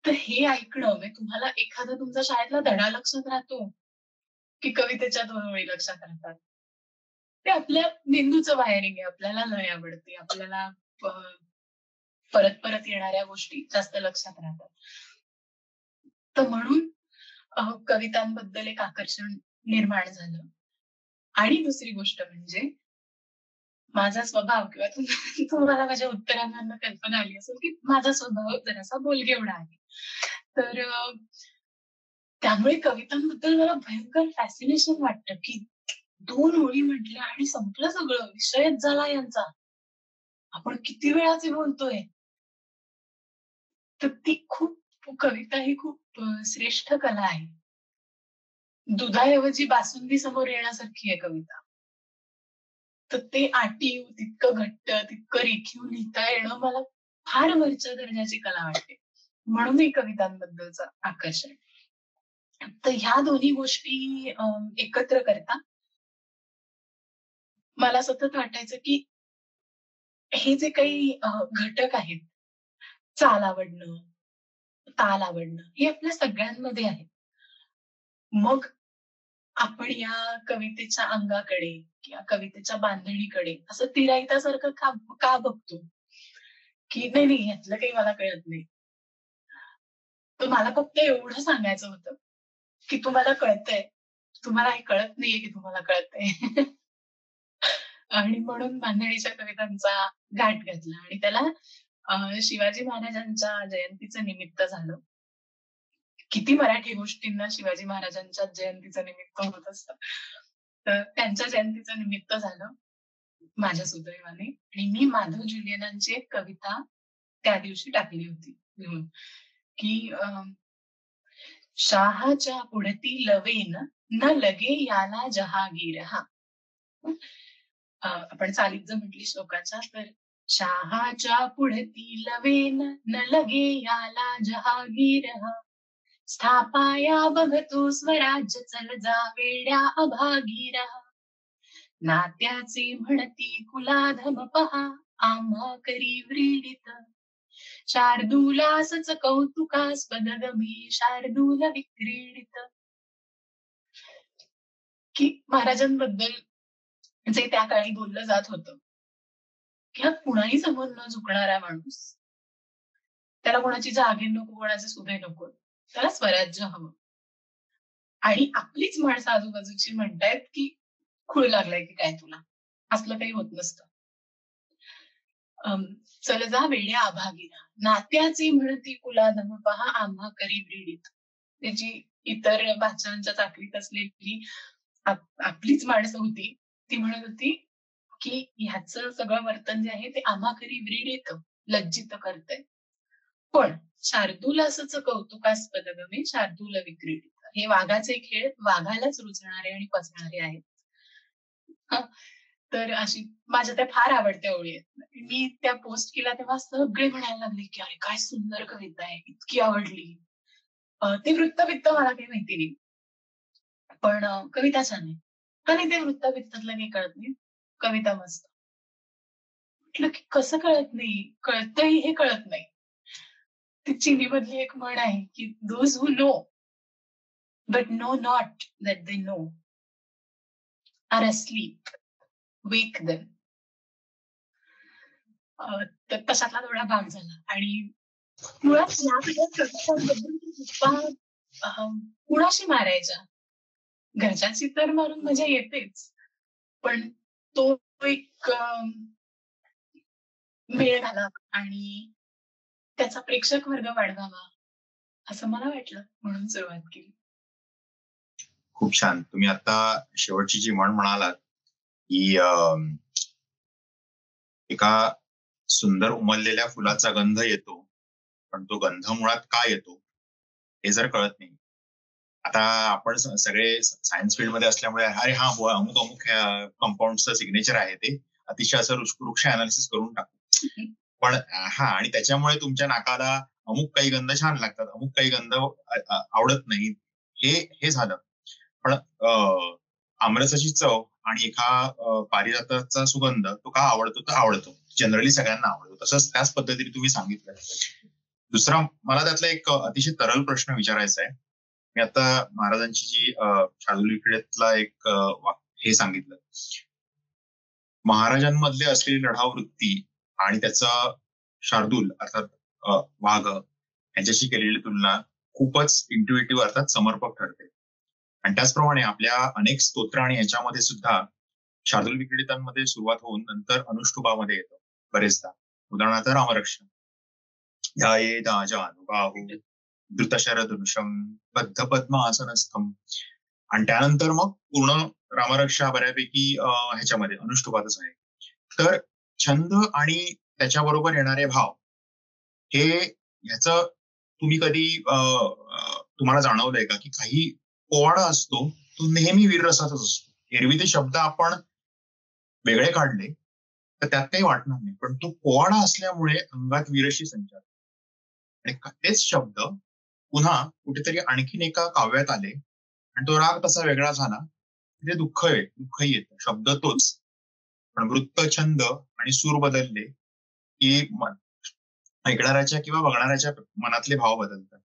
तर हे ऐकणं म्हणजे तुम्हाला एखादा तुमचा शाळेतला धडा लक्षात राहतो की कवितेच्या 2 ओळी लक्षात राहतात, ते आपल्या मेंदूचं वायरिंग आहे. आपल्याला लय आवडते, आपल्याला परत परत येणाऱ्या गोष्टी जास्त लक्षात राहतात. तर म्हणून कवितांबद्दल एक आकर्षण निर्माण झालं. आणि दुसरी गोष्ट म्हणजे माझा स्वभाव, किंवा तुम्हाला माझ्या उत्तरांवरनं कल्पना आली असेल की माझा स्वभाव जरासा बोलगेवढा आहे. तर त्यामुळे कवितांबद्दल मला भयंकर फॅसिनेशन वाटतं की 2 ओळी म्हटल्या आणि संपलं सगळं. विषयच झाला यांचा. आपण किती वेळाचे बोलतोय. तर ती कविता ही खूप श्रेष्ठ कला आहे. दुधाऐवजी बासुंदी समोर येण्यासारखी आहे कविता. तर ते आटीव, तितकं घट्ट, तितकं रेखीव लिहिता येणं मला फार वरच्या दर्जाची कला वाटते. म्हणून ही कवितांबद्दलचं आकर्षण. तर ह्या दोन्ही गोष्टी एकत्र करता मला सतत वाटायचं की हे जे काही घटक आहेत, चाल आवडणं, ताल आवडणं, हे आपल्या सगळ्यांमध्ये आहे. मग आपण या कवितेच्या अंगाकडे किंवा कवितेच्या बांधणीकडे असं तिराइतासारखं का बघतो? की नाही ह्यातलं काही मला कळत नाही. तर मला फक्त एवढं सांगायचं होतं की तुम्हाला कळतंय, तुम्हाला हे कळत नाहीये की तुम्हाला कळतंय. आणि म्हणून बांधणीच्या कवितांचा घाट घातला आणि त्याला शिवाजी महाराजांच्या जयंतीचं निमित्त झालं. किती मराठी गोष्टींना शिवाजी महाराजांच्या जयंतीचं निमित्त होत असतं. तर त्यांच्या जयंतीचं निमित्त झालं माझ्या सुदैवाने आणि मी माधव जुलियनांची एक कविता त्या दिवशी टाकली होती लिहून की शाहाच्या पुढती लवेन न लगे याला जहागीर. हा आपण चालीत जर म्हटली श्लोकाच्या तर शाहाच्या पुढती लवेन न लगे याला जहागीर. स्थापाया बघतो स्वराज्य चल जा वेड्या अभागीर. नात्याचे म्हणती कुलाधम पहा आम्हा करी व्रीडित. शार्दूलासच कौतुकास्पद गमे शार्दूल विक्रीडित. की महाराजांबद्दल जे त्या काळी बोललं जात होतं की हा कुणाही समोर न झुकणारा माणूस, त्याला कोणाची जागीर नको, कोणाचे सुभे नको, त्याला स्वराज्य हवं. आणि आपलीच माणसं आजूबाजूची म्हणतायत की खूळ लागलाय की काय तुला, असलं काही होत नसतं. चल जा वेड्या अभागीरा नात्याची म्हणती कुलाधम पहा आम्हा करी व्रीडित. त्याची इतर भाषांच्या चाकरीत असलेली आपलीच माणसं होती. ती म्हणत होती की ह्याचं सगळं वर्तन जे आहे ते आम्हा करी व्रीडित, लज्जित करतंय. पण शार्दूल असंच कौतुकास्पद गमे शार्दूल विक्रीडित. हे वाघाचे खेळ वाघालाच रुचणारे आणि पचणारे आहेत. तर अशी माझ्या त्या फार आवडत्या ओळी आहेत. मी त्या पोस्ट केला तेव्हा सगळे म्हणायला लागले की अरे काय सुंदर कविता आहे, इतकी आवडली. ते वृत्तवित्त मला काही माहिती नाही, पण कविता छान आहे. आणि ते वृत्तवित्तातलं काही कळत नाही, कविता मस्त. म्हटलं की कसं कळत नाही, कळतही हे कळत नाही. ती चिनी मधली एक म्हण आहे की those who know but no not that they know are asleep, wake them. तर तशातला थोडा भाग झाला. आणि मुळात या सगळ्या कवितांबद्दल गप्पा कुणाशी मारायच्या, घरच्यांशी तर मारून मजा येतेच, पण तो एक मेळ घाला आणि त्याचा प्रेक्षक वर्ग वाढवावा असं मला वाटलं, म्हणून सुरुवात केली.
खूप छान. तुम्ही आता शेवटची जी म्हण म्हणालात की एका सुंदर उमललेल्या फुलाचा गंध येतो, पण तो गंध मुळात का येतो हे जर कळत नाही. आता आपण सगळे सायन्स फील्ड मध्ये असल्यामुळे अरे हा अमुक अमुक कंपाऊंडचं सिग्नेचर आहे, ते अतिशय असं वृक्ष अनालिसिस करून टाकतो. पण हा, आणि त्याच्यामुळे तुमच्या नाकाला अमुक काही गंध छान लागतात, अमुक काही गंध आवडत नाही, हे झालं. पण आमरसाची चव आणि एका पारिजाताचा सुगंध तो का आवडतो, तर आवडतो, जनरली सगळ्यांना आवडतो. तसंच त्याच पद्धतीने तुम्ही सांगितलं. दुसरा मला त्यातला एक अतिशय तरल प्रश्न विचारायचा आहे. मी आता महाराजांची जी शार्दूल विक्रीडितला एक हे सांगितलं, महाराजांमधले असलेली लढाऊ वृत्ती आणि त्याचा शार्दूल अर्थात वाघ यांच्याशी केलेली तुलना खूपच इंट्युएटिव्ह अर्थात समर्पक ठरते. आणि त्याचप्रमाणे आपल्या अनेक स्तोत्र आणि याच्यामध्ये सुद्धा शार्दूल विक्रीडितांमध्ये सुरुवात होऊन नंतर अनुष्टुभामध्ये येतं बरेचदा. उदाहरणार्थ रामरक्षण, ध्याये दाजानुबाहु धृतशरधनुषं बद्ध पद्मासनस्थं, आणि त्यानंतर मग पूर्ण रामरक्षा बऱ्यापैकी ह्याच्यामध्ये अनुष्टुपातच आहे. तर छंद आणि त्याच्याबरोबर येणारे भाव हे ह्याचं तुम्ही कधी तुम्हाला जाणवलंय का की काही पोवाडा असतो तो नेहमी वीररसातच असतो. एरवी ते शब्द आपण वेगळे काढले तर त्यात काही वाटणार नाही, पण तो पोवाडा असल्यामुळे अंगात वीरशी संचार आणि तेच शब्द पुन्हा कुठेतरी आणखीन एका काव्यात आले आणि तो राग तसा वेगळा झाला, ते दुःखही येतं. शब्द तोच, पण वृत्त, छंद आणि सूर बदलले की ऐकणाऱ्याच्या किंवा बघणाऱ्याच्या मनातले भाव बदलतात.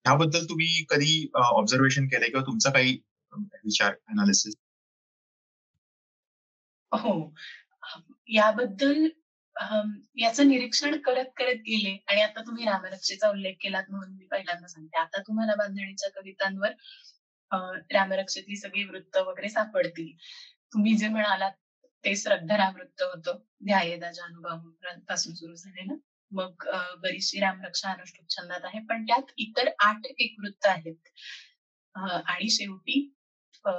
ह्याबद्दल तुम्ही कधी ऑब्झर्वेशन केलंय किंवा तुमचा काही विचार, अनालिसिस?
हो. याबद्दल याचं निरीक्षण करत करत गेले आणि आता तुम्ही रामरक्षेचा उल्लेख केलात म्हणून मी पहिल्यांदा सांगते. आता तुम्हाला बांधणीच्या कवितांवर रामरक्षेतली सगळी वृत्त वगैरे सापडतील. तुम्ही जे म्हणालात ते श्रद्धारा वृत्त होतं, ध्यायेदाच्या अनुभवापासून सुरू झालेलं. मग बरीचशी रामरक्षा अनुष्ठुप छंदात आहे, पण त्यात इतर 8 एक वृत्त आहेत. आणि शेवटी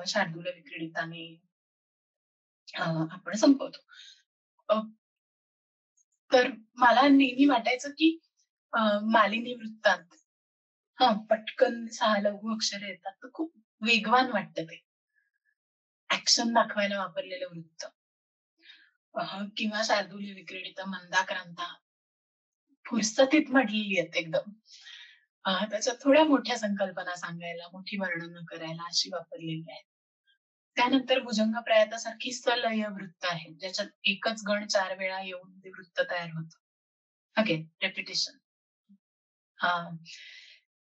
शार्दूल विक्रीडिताने आपण संपवतो. तर मला नेहमी वाटायचं की मालिनी वृत्तात पटकन 6 लघु अक्षरे येतात तर खूप वेगवान वाटतं ते. ऍक्शन दाखवायला वापरलेलं वृत्त. किंवा शार्दूल विक्रीडित, मंदाक्रांता फुरसतीत म्हटलेली आहेत एकदम. त्याच्यात थोड्या मोठ्या संकल्पना सांगायला, मोठी वर्णनं करायला अशी वापरलेली आहेत. त्यानंतर भुजंग प्रयातासारखी सलय वृत्त आहेत, ज्याच्यात एकच गण 4 वेळा येऊन ते वृत्त तयार होतं. Again repetition.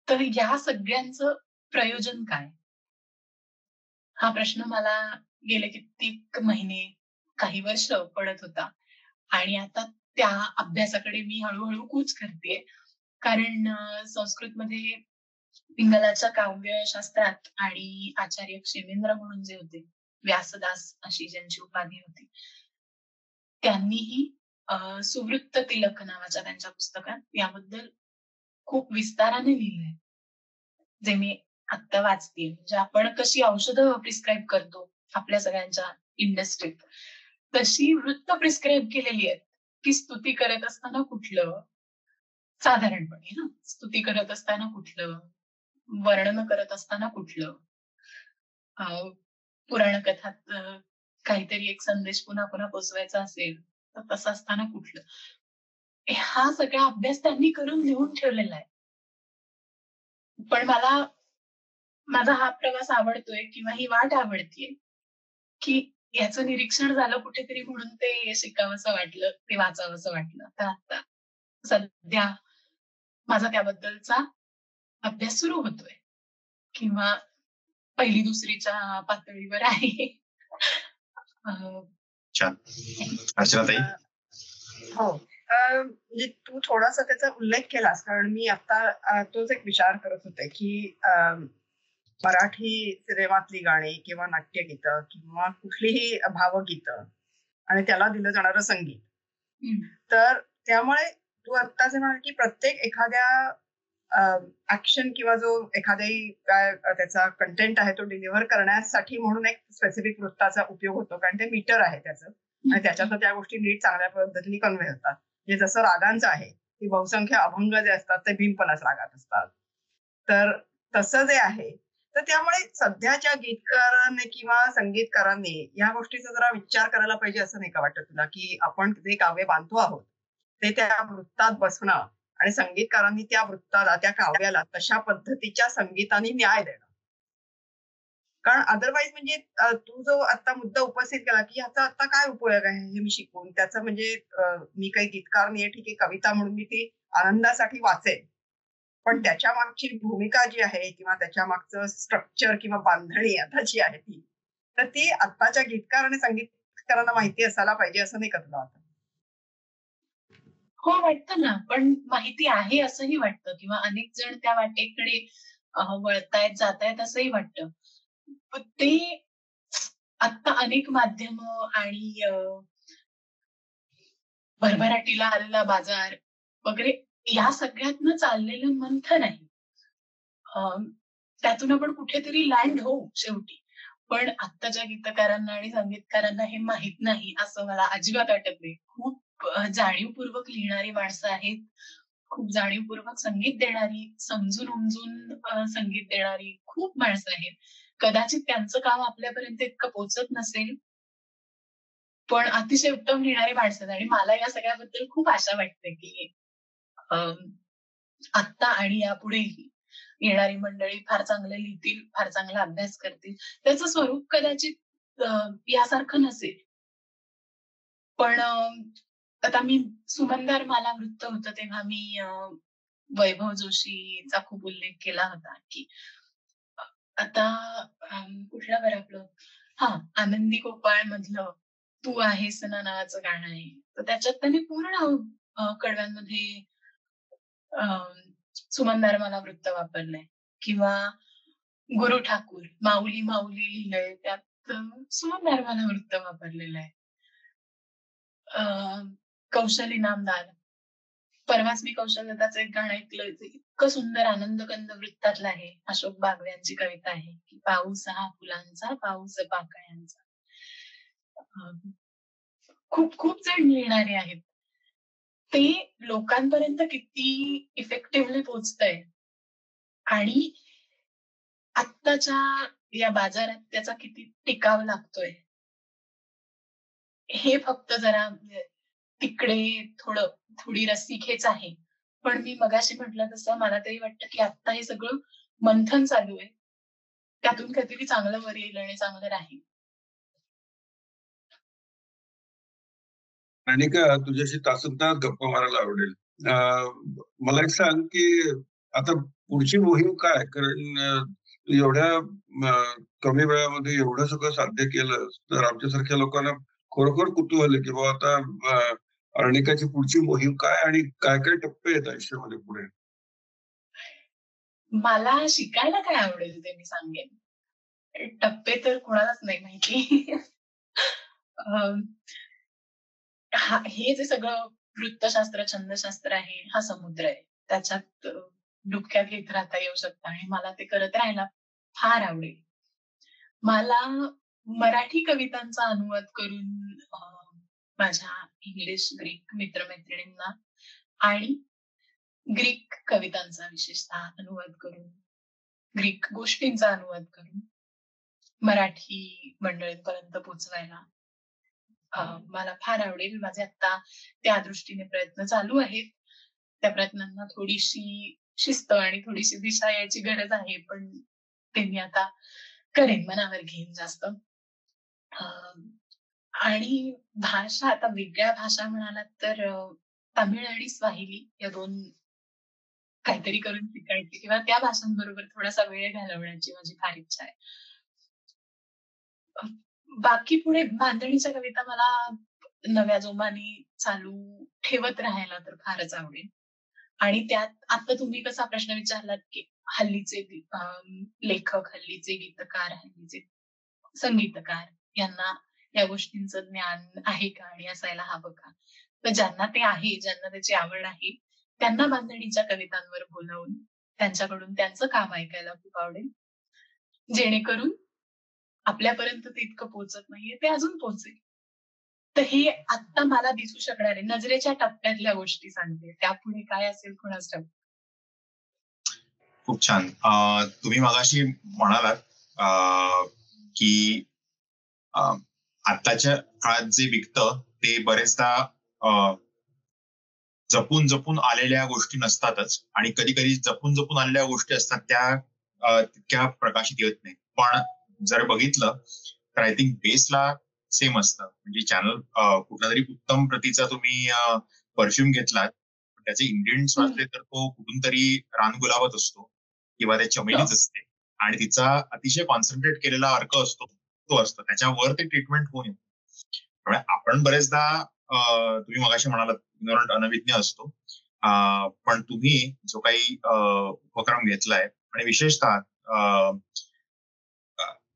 तर या सगळ्यांचं प्रयोजन काय, हा प्रश्न मला गेले कित्येक महिने, काही वर्ष पडत होता. आणि आता त्या अभ्यासाकडे मी हळूहळू कूच करते. कारण संस्कृतमध्ये पिंगलाच्या काव्यशास्त्रात आणि आचार्य क्षेमेंद्र म्हणून जे होते, व्यासदास अशी ज्यांची उपाधी होती, त्यांनीही सुवृत्त तिलक नावाच्या त्यांच्या पुस्तकात याबद्दल खूप विस्ताराने लिहिलंय, जे मी आत्ता वाचते. म्हणजे आपण कशी औषधं प्रिस्क्राईब करतो आपल्या सगळ्यांच्या इंडस्ट्रीत, तशी वृत्त प्रिस्क्राईब केलेली आहेत की स्तुती करत असताना कुठलं, साधारणपणे स्तुती करत असताना कुठलं, वर्णन करत असताना कुठलं, पुराण कथात काहीतरी एक संदेश पुन्हा पुन्हा पोचवायचा असेल तर तसं असताना कुठलं. हा सगळा अभ्यास त्यांनी करून लिहून ठेवलेला आहे. पण मला माझा हा प्रवास आवडतोय किंवा ही वाट आवडतीये की याचं निरीक्षण झालं कुठेतरी म्हणून ते शिकावंसं वाटलं, ते वाचावंसं वाटलं. तर आता सध्या माझा त्याबद्दलचा अभ्यास सुरू होतोय किंवा पहिली दुसरीच्या पातळीवर आहे.
छान. अर्चनाताई?
हो, म्हणजे तू थोडासा त्याचा उल्लेख केलास, कारण मी आता तोच एक विचार करत होते की मराठी सिनेमातली गाणी किंवा नाट्यगीतं किंवा कुठलीही भावगीतं आणि त्याला दिलं जाणारं संगीत, तर त्यामुळे तू आता जे म्हणाल की प्रत्येक एखाद्या ऍक्शन किंवा जो एखाद्याही काय त्याचा कंटेंट आहे तो डिलिव्हर करण्यासाठी म्हणून एक स्पेसिफिक वृत्ताचा उपयोग होतो, कारण ते मीटर आहे त्याचं आणि त्याच्यातनं त्या गोष्टी नीट चांगल्या पद्धतीने कन्व्हे होतात. म्हणजे जसं रागांचं आहे की बहुसंख्य अभंग जे असतात ते भीमपणाच रागात असतात, तर तसं जे आहे, तर त्यामुळे सध्याच्या गीतकारांनी किंवा संगीतकारांनी या गोष्टीचा जरा विचार करायला पाहिजे, असं नाही का वाटत तुला, की आपण जे काव्य बांधतो आहोत ते त्या वृत्तात बसणं आणि संगीतकारांनी त्या वृत्ताला, त्या काव्याला तशा पद्धतीच्या संगीताने न्याय देणं. कारण अदरवाईज म्हणजे तू जो आता मुद्दा उपस्थित केला की ह्याचा आता काय उपयोग आहे हे मी शिकून, त्याचं म्हणजे मी काही गीतकार नाहीये, ठीक आहे, कविता म्हणून मी ती आनंदासाठी वाचेन, पण त्याच्या मागची भूमिका जी आहे किंवा त्याच्या मागचं स्ट्रक्चर किंवा बांधणी आता जी आहे ती, तर ती आत्ताच्या गीतकार आणि संगीतकारांना माहिती असायला पाहिजे, असं नाही का तुला वाटत?
हो, वाटतं ना, पण माहिती आहे असंही वाटतं किंवा अनेक जण त्या वाटेकडे वळतायत, जातायत असंही वाटतं. पण ते आता अनेक माध्यम आणि भरभराटीला आलेला बाजार वगैरे या सगळ्यातनं चाललेलं मंथन आहे. त्यातून आपण कुठेतरी लँड होऊ शेवटी, पण आत्ताच्या गीतकारांना आणि संगीतकारांना हे माहित नाही असं मला अजिबात वाटत नाही. खूप जाणीवपूर्वक लिहिणारी माणसं आहेत, खूप जाणीवपूर्वक संगीत देणारी, समजून उमजून संगीत देणारी खूप माणसं आहेत. कदाचित त्यांचं काम आपल्यापर्यंत इतकं पोहोचत नसेल, पण अतिशय उत्तम लिहिणारी माणसं आहेत आणि मला या सगळ्याबद्दल खूप आशा वाटते की आत्ता आणि यापुढेही येणारी मंडळी फार चांगलं लिहितील, फार चांगला अभ्यास करतील. त्याचं स्वरूप कदाचित यासारखं नसेल. पण आता मी सुमनदार मला वृत्त होतं तेव्हा मी वैभव जोशीचा खूप उल्लेख केला होता की आता कुठलं बरं आपलं आनंदी गोपाळ मधलं तू आहेस ना नावाचं गाणं आहे. तर त्याच्यात त्यांनी पूर्ण कडव्यांमध्ये सुमनदार मला वृत्त वापरलंय किंवा गुरु ठाकूर माऊली माऊली लिहिलंय त्यात सुमनदार मला वृत्त वापरलेलं आहे. कौशल इनामदार परवाच मी कौशल दत्ताचं एक गाणं ऐकलं इतकं सुंदर आनंदकंद वृत्तातलं आहे. अशोक बागवे यांची कविता आहे की पाऊस हा फुलांचा पाऊस पाकळ्यांचा. खूप खूप जण लिहिणारे आहेत. ते लोकांपर्यंत किती इफेक्टिव्हली पोहोचतंय आणि आत्ताच्या या बाजारात त्याचा किती टिकाव लागतोय हे फक्त जरा तिकडे थोडी रस्सीखेच आहे. पण मी मगाशी म्हटलं तसं मला तरी वाटतं की आता हे सगळं मंथन चालू आहे. त्यातून काहीतरी चांगलं वर येईल आणि चांगलं राहील.
आणि का तुझ्याशी तासंतास गप्पा मारायला आवडेल. मला एक सांग की आता पुढची मोहीम काय? कारण तू एवढ्या कमी वेळामध्ये एवढं सगळं साध्य केलं तर आमच्यासारख्या लोकांना खरोखर कुतूहल आहे की बाबा आता अर्णिकाची पुढची मोहीम काय आणि काय काय टप्पे आहेत आयुष्यामध्ये पुढे?
मला शिकायला काय आवडेल ते मी सांगेन. टप्पे तर कोणालाच नाही माहिती. हे जे सगळं वृत्तशास्त्र छंदशास्त्र आहे हा समुद्र आहे. त्याच्यात डुबक्या घेत राहता येऊ शकतं आणि मला ते करत राहायला फार आवडेल. मला मराठी कवितांचा अनुवाद करून माझ्या इंग्लिश ग्रीक मित्रमैत्रिणींना आणि ग्रीक कवितांचा विशेषतः अनुवाद करून ग्रीक गोष्टींचा अनुवाद करून मराठी मंडळींपर्यंत पोहोचवायला मला फार आवडेल. माझे आता त्या दृष्टीने प्रयत्न चालू आहेत. त्या प्रयत्नांना थोडीशी शिस्त आणि थोडीशी दिशा यायची गरज आहे, पण ते मी आता करेन, मनावर घेईन जास्त. आणि भाषा आता वेगळ्या भाषा म्हणालात तर तामिळ आणि स्वाहिली या 2 काहीतरी करून शिकायची किंवा त्या भाषांबरोबर थोडासा वेळ घालवण्याची माझी फार इच्छा आहे. बाकी पुढे बांधणीच्या कविता मला नव्या जोमाने चालू ठेवत राहायला तर फारच आवडेल. आणि त्यात आता तुम्ही कसा प्रश्न विचारलात की हल्लीचे लेखक, हल्लीचे गीतकार, हल्लीचे संगीतकार यांना या गोष्टींचं ज्ञान आहे का आणि असायला हवं का? तर ज्यांना ते आहे, ज्यांना त्याची आवड आहे, त्यांना बांधणीच्या कवितांवर बोलावून त्यांच्याकडून त्यांचं काम ऐकायला खूप आवडेल. जेणेकरून आपल्यापर्यंत ते इतकं पोहोचत नाहीये ते अजून पोहोचेल. तर हे आता मला दिसू शकणारे नजरेच्या टप्प्यातल्या गोष्टी सांगते. त्यापुढे काय असेल कोणाच ठाऊक.
खूप छान. तुम्ही मगाशी म्हणालात की आताच्या काळात जे विकतं ते बरेचदा जपून जपून आलेल्या गोष्टी नसतातच आणि कधी कधी जपून जपून आलेल्या गोष्टी असतात त्या तितक्या प्रकाशित येत नाही. पण जर बघितलं तर आय थिंक बेसला सेम असतं. म्हणजे चॅनल कुठला तरी उत्तम प्रतीचा तुम्ही परफ्यूम घेतलात, त्याचे इन्ग्रेडियंट्स वाचले तर तो कुठून तरी रानगुलाबच असतो किंवा ते चमेलीच असते आणि तिचा अतिशय कॉन्सन्ट्रेट केलेला अर्क असतो, तो असतो. त्याच्यावर ते ट्रीटमेंट होऊन येतो. त्यामुळे आपण बरेचदा तुम्ही मगाशी म्हणालात इग्नोरंट अनविज्ञ असतो, पण तुम्ही जो काही उपक्रम घेतलाय आणि विशेषतः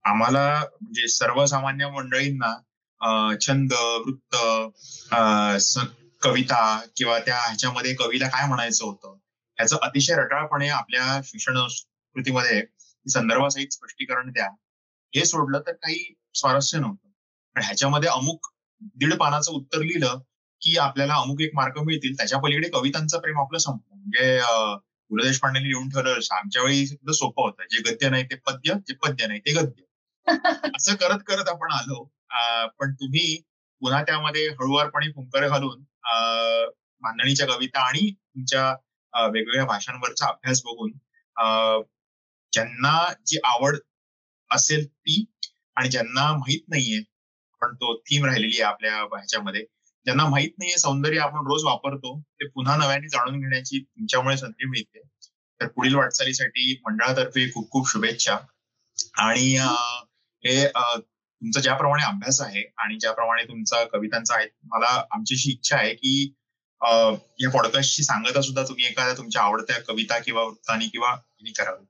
आम्हाला म्हणजे सर्वसामान्य मंडळींना छंद, वृत्त, कविता किंवा त्या ह्याच्यामध्ये कवीला काय म्हणायचं होतं ह्याचं अतिशय रटाळपणे आपल्या शिक्षण संस्कृतीमध्ये संदर्भासहित स्पष्टीकरण द्या हे सोडलं तर काही स्वारस्य नव्हतं. पण ह्याच्यामध्ये अमुक 1.5 पानाचं उत्तर लिहिलं की आपल्याला अमुक 1 मार्क मिळतील. त्याच्या पलीकडे कवितांचं प्रेम आपलं संपलं. म्हणजे पु ल देशपांडेंनी लिहून ठेवलं, आमच्या वेळी सुद्धा सोपं होतं. जे गद्य नाही ते पद्य, जे पद्य नाही ते गद्य. असं करत करत आपण आलो. पण तुम्ही पुन्हा त्यामध्ये हळुवारपणे फुंकर घालून बांधणीच्या कविता आणि तुमच्या वेगवेगळ्या भाषांवरचा अभ्यास बघून ज्यांना जी आवड असेल ती, आणि ज्यांना माहित नाहीये, पण तो थीम राहिलेली आहे आपल्या ह्याच्यामध्ये, ज्यांना माहित नाहीये सौंदर्य आपण रोज वापरतो, ते पुन्हा नव्याने जाणून घेण्याची तुमच्यामुळे संधी मिळते. तर पुढील वाटचालीसाठी मंडळातर्फे खूप खूप शुभेच्छा. आणि हे तुमचा ज्याप्रमाणे अभ्यास आहे आणि ज्याप्रमाणे तुमचा कवितांचा आहे, मला आमच्याशी इच्छा आहे की या पॉडकास्टची सांगता सुद्धा तुम्ही एखाद्या तुमच्या आवडत्या कविता किंवा वृत्तांनी किंवा करावी.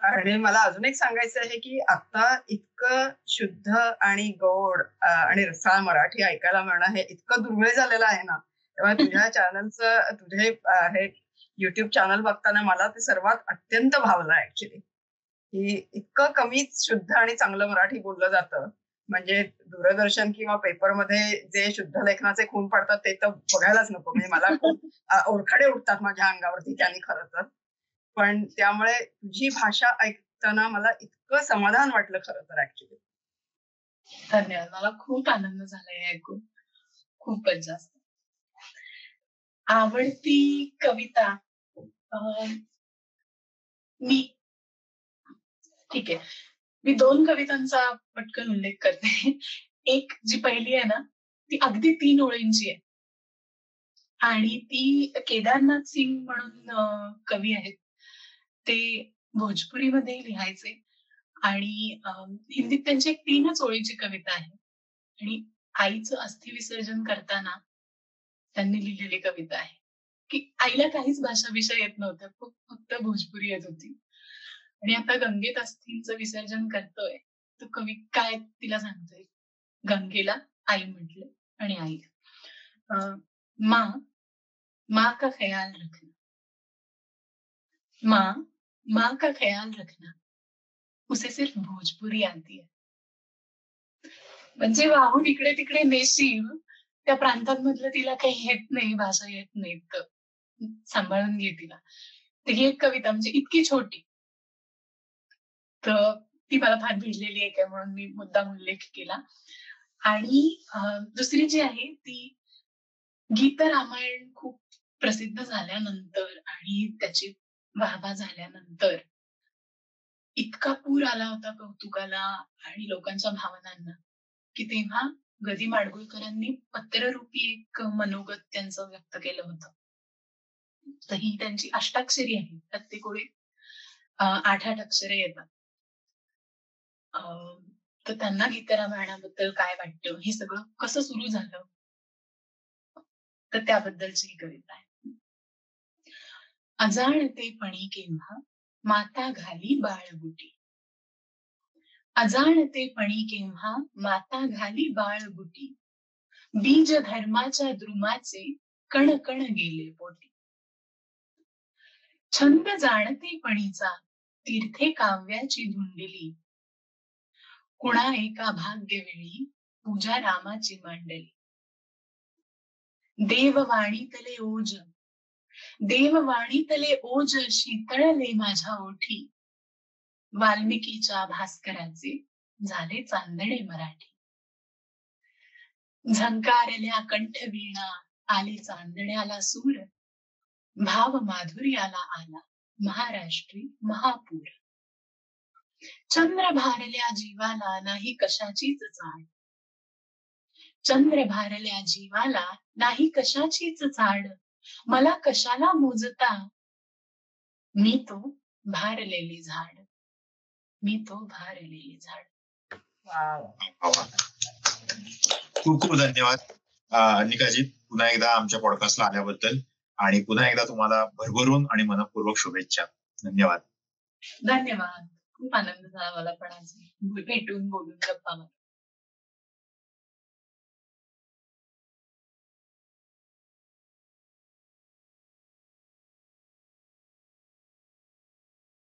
आणि मला अजून एक सांगायचं आहे की आता इतकं शुद्ध आणि गोड आणि रसाळ मराठी ऐकायला मिळणं हे इतकं दुर्मिळ झालेलं आहे ना. तेव्हा तुझ्या चॅनलचं, तुझे हे युट्यूब चॅनल बघताना मला ते सर्वात अत्यंत भावलं ऍक्च्युली, की इतकं कमीच शुद्ध आणि चांगलं मराठी बोललं जातं. म्हणजे दूरदर्शन किंवा पेपरमध्ये जे शुद्ध लेखनाचे खून पडतात ते तर बघायलाच नको. म्हणजे मला खूप ओरखडे उठतात माझ्या अंगावरती त्याने खरं तर. पण त्यामुळे तुझी भाषा ऐकताना मला इतकं समाधान वाटलं खरं तर ऍक्च्युली.
धन्यवाद. मला खूप आनंद झाला हे ऐकून, खूपच जास्त. आवडती कविता मी, ठीक आहे, मी 2 कवितांचा पटकन उल्लेख करते. एक जी पहिली आहे ना, ती अगदी 3 ओळींची आहे आणि ती केदारनाथ सिंग म्हणून कवी आहेत. ते भोजपुरीमध्ये लिहायचे आणि हिंदीत त्यांची एक 3च ओळीची कविता आहे आणि आईचं अस्थि विसर्जन करताना त्यांनी लिहिलेली कविता आहे की आईला काहीच भाषा विषय येत नव्हत्या, फक्त भोजपुरी येत होती आणि आता गंगेत अस्थींचं विसर्जन करतोय, तो कवी काय तिला सांगतोय, गंगेला आई म्हटलं आणि आई माँ, माँ का ख्याल रखना, माँ का ख्याल रखना, उसे सिर्फ भोजपुरी आती है. म्हणजे वाहून इकडे तिकडे नेशील, त्या प्रांतांमधलं तिला काही येत नाही, भाषा येत नाही, तर सांभाळून घे तिला. तर ही एक कविता म्हणजे इतकी छोटी, तर ती मला फार भिडलेली आहे काय म्हणून मी मुद्दाम उल्लेख केला. आणि दुसरी जी आहे ती गीत रामायण खूप प्रसिद्ध झाल्यानंतर आणि त्याची वाहवा झाल्यानंतर इतका पूर आला होता कौतुकाला आणि लोकांच्या भावनांना की तेव्हा ग. माडगुळकरांनी पत्ररूपी एक मनोगत त्यांचं व्यक्त केलं होतं. तर ही त्यांची अष्टाक्षरी आहे, प्रत्येक ओळीत 8 अक्षरे येतात. तर त्यांना गीतरामायणाबद्दल काय वाटतं, हे सगळं कसं सुरू झालं, तर त्याबद्दलची ही कविता आहे. अजाणतेपणी केव्हा माता घाली बाळगुटी, अजाणतेपणी केव्हा माता घाली बाळगुटी, बीज धर्माच्या द्रुमाचे कण कण गेले पोटी. छंद जाणतेपणीचा तीर्थे काव्याची धुंडली, कुणा एका भाग्यवेळी पूजा रामाची मांडली. देववाणीतले ओज, देववाणीतले ओज शीतळले माझ्या ओठी, वाल्मिकीच्या भास्कराचे झाले चांदणे मराठी. झंकारल्या कंठवीणा आले चांदण्याला सूर, भाव माधुर्याला आला महाराष्ट्री महापूर. चंद्र भारल्या जीवाला नाही कशाचीच चाड, चंद्र भारल्या जीवाला नाही कशाचीच चाड, मला कशाला मोजता, मी तो भारलेली झाड, मी तो भारलेली झाड.
खूप खूप धन्यवाद अनिकाजी, पुन्हा एकदा आमच्या पॉडकास्टला आल्याबद्दल, आणि पुन्हा एकदा तुम्हाला भरभरून आणि मनपूर्वक शुभेच्छा. धन्यवाद.
धन्यवाद. खूप आनंद झाला मला पण आज भेटून बोलून गप्पा मारून.